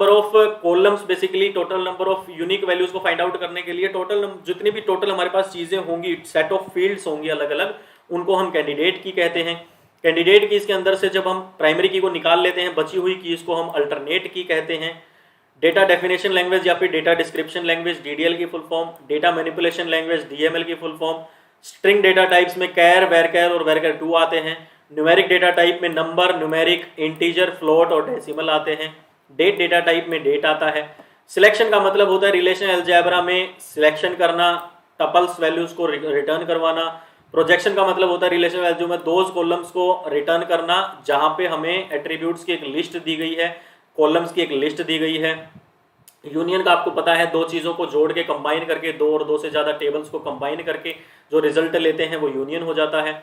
of columns, basically total number of unique values को फाइंड आउट करने के लिए जितनी भी टोटल हमारे पास चीजें होंगी, सेट ऑफ फील्ड्स होंगी अलग अलग, उनको हम कैंडिडेट की कहते हैं। कैंडिडेट कीज के अंदर से जब हम प्राइमरी की को निकाल लेते हैं, बची हुई कीज को हम अल्टरनेट की कहते हैं। डेटा डेफिनेशन लैंग्वेज या फिर डेटा डिस्क्रिप्शन लैंग्वेज डीडीएल की full form, data manipulation language DML की full form. String data types में कैर, वेरकैर और वेरकैर 2 आते हैं। न्यूमेरिक डेटा टाइप में नंबर, न्यूमेरिक, इंटीजर, फ्लोट और डेसिमल आते हैं। डेट डेटा टाइप में डेट आता है। सिलेक्शन का मतलब होता है रिलेशन अलजेब्रा में सिलेक्शन करना, टपल्स वैल्यूज को रिटर्न करवाना। प्रोजेक्शन का मतलब होता है रिलेशन वैल्यू में दोज कॉलम्स को रिटर्न करना जहां पे हमें एट्रीब्यूट्स की एक लिस्ट दी गई है, कॉलम्स की एक लिस्ट दी गई है। यूनियन का आपको पता है, दो चीज़ों को जोड़ के कंबाइन करके, दो और दो से ज़्यादा टेबल्स को कंबाइन करके जो रिजल्ट लेते हैं वो यूनियन हो जाता है।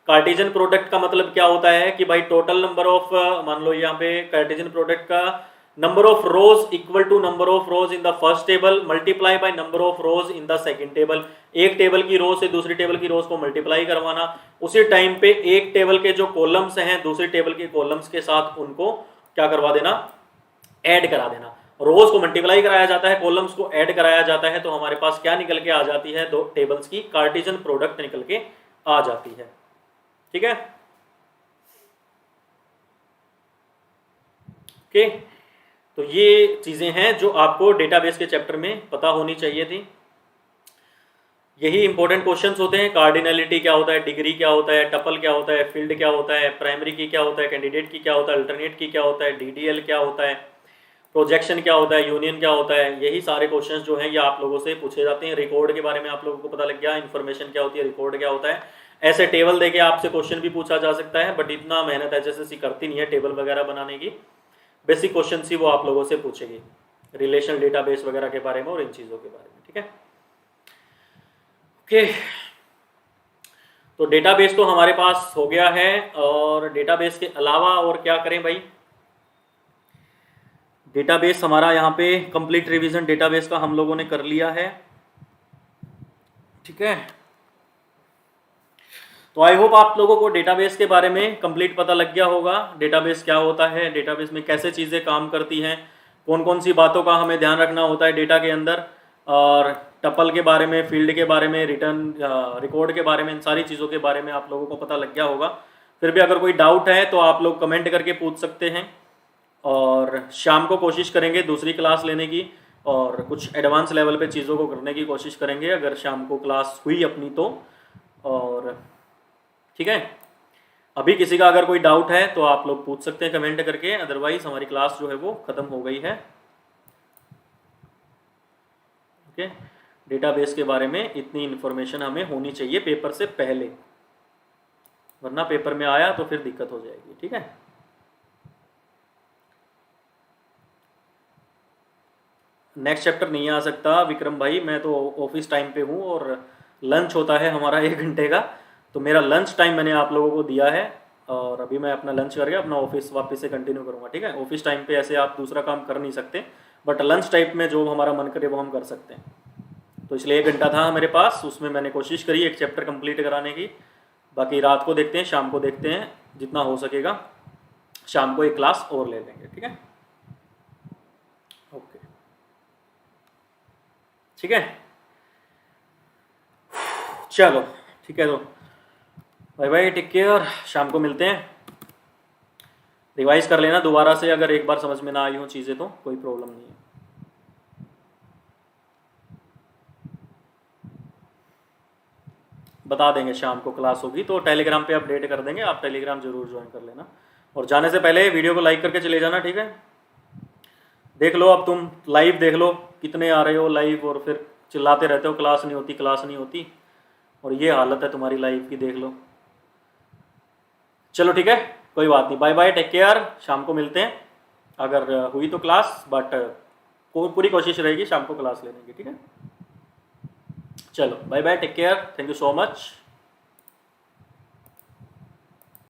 कार्टेशियन प्रोडक्ट का मतलब क्या होता है कि भाई टोटल नंबर ऑफ, मान लो यहाँ पे कार्टेशियन प्रोडक्ट का number of rows equal to number of rows in the first table multiply by number of rows in the second table. एक टेबल की रोज से दूसरी टेबल की रोज को मल्टीप्लाई करवाना, उसी टाइम पे एक टेबल के जो कॉलम्स हैं दूसरी टेबल के कॉलम्स के साथ उनको क्या करवा देना, ऐड करा देना। रोज को मल्टीप्लाई कराया जाता है, कॉलम्स को ऐड कराया जाता है, तो हमारे पास क्या निकल के आ जाती है, दो टेबल्स की कार्टेशियन प्रोडक्ट निकल के आ जाती है, ठीक है ओके। तो ये चीजें हैं जो आपको डेटाबेस के चैप्टर में पता होनी चाहिए थी। यही इंपॉर्टेंट क्वेश्चंस होते हैं। कार्डिनलिटी क्या होता है, डिग्री क्या होता है, टपल क्या होता है, फील्ड क्या होता है, प्राइमरी की क्या होता है, कैंडिडेट की क्या होता है, अल्टरनेट की क्या होता है, डीडीएल क्या होता है, प्रोजेक्शन क्या होता है, यूनियन क्या होता है। यही सारे क्वेश्चंस जो हैं ये आप लोगों से पूछे जाते हैं। रिकॉर्ड के बारे में आप लोगों को पता लग गया, इन्फॉर्मेशन क्या होती है, रिकॉर्ड क्या होता है। ऐसे टेबल देके आपसे क्वेश्चन भी पूछा जा सकता है, बट इतना मेहनत एचएसएससी करती नहीं है टेबल वगैरह बनाने की। बेसिक क्वेश्चन ही वो आप लोगों से पूछेगी, रिलेशनल डेटाबेस वगैरह के बारे में और इन चीज़ों के बारे में, ठीक है ओके। तो डेटाबेस तो हमारे पास हो गया है, और डेटाबेस के अलावा और क्या करें भाई। डेटाबेस हमारा यहाँ पे कंप्लीट रिवीजन डेटाबेस का हम लोगों ने कर लिया है, ठीक है। तो आई होप आप लोगों को डेटाबेस के बारे में कंप्लीट पता लग गया होगा। डेटाबेस क्या होता है, डेटाबेस में कैसे चीज़ें काम करती हैं, कौन कौन सी बातों का हमें ध्यान रखना होता है डेटा के अंदर, और टपल के बारे में, फील्ड के बारे में, रिटर्न रिकॉर्ड के बारे में, इन सारी चीज़ों के बारे में आप लोगों को पता लग गया होगा। फिर भी अगर कोई डाउट है तो आप लोग कमेंट करके पूछ सकते हैं, और शाम को कोशिश करेंगे दूसरी क्लास लेने की और कुछ एडवांस लेवल पे चीज़ों को करने की कोशिश करेंगे अगर शाम को क्लास हुई अपनी तो। और ठीक है, अभी किसी का अगर कोई डाउट है तो आप लोग पूछ सकते हैं कमेंट करके, अदरवाइज हमारी क्लास जो है वो ख़त्म हो गई है। ओके, डेटाबेस के बारे में इतनी इन्फॉर्मेशन हमें होनी चाहिए पेपर से पहले, वरना पेपर में आया तो फिर दिक्कत हो जाएगी। ठीक है, नेक्स्ट चैप्टर नहीं आ सकता विक्रम भाई, मैं तो ऑफिस टाइम पे हूँ और लंच होता है हमारा 1 घंटे का, तो मेरा लंच टाइम मैंने आप लोगों को दिया है और अभी मैं अपना लंच करके अपना ऑफिस वापस से कंटिन्यू करूँगा। ठीक है, ऑफिस टाइम पे ऐसे आप दूसरा काम कर नहीं सकते, बट लंच टाइम में जो हमारा मन करे वो हम कर सकते हैं। तो इसलिए 1 घंटा था मेरे पास, उसमें मैंने कोशिश करी एक चैप्टर कंप्लीट कराने की। बाकी रात को देखते हैं, शाम को देखते हैं, जितना हो सकेगा शाम को एक क्लास और ले लेंगे। ठीक है, ओके, ठीक है, चलो ठीक है, तो बाय बाय, टेक केयर, शाम को मिलते हैं। रिवाइज कर लेना दोबारा से, अगर एक बार समझ में ना आई हो चीज़ें तो कोई प्रॉब्लम नहीं है। बता देंगे शाम को क्लास होगी तो टेलीग्राम पे अपडेट कर देंगे, आप टेलीग्राम जरूर ज्वाइन कर लेना। और जाने से पहले वीडियो को लाइक करके चले जाना। ठीक है, देख लो अब तुम लाइव देख लो कितने आ रहे हो लाइव, और फिर चिल्लाते रहते हो क्लास नहीं होती, क्लास नहीं होती, और ये हालत है तुम्हारी लाइव की, देख लो। चलो ठीक है, कोई बात नहीं, बाय बाय, टेक केयर, शाम को मिलते हैं अगर हुई तो क्लास, बट पूरी कोशिश रहेगी शाम को क्लास लेने की। ठीक है, चलो bye bye, take care, thank you so much.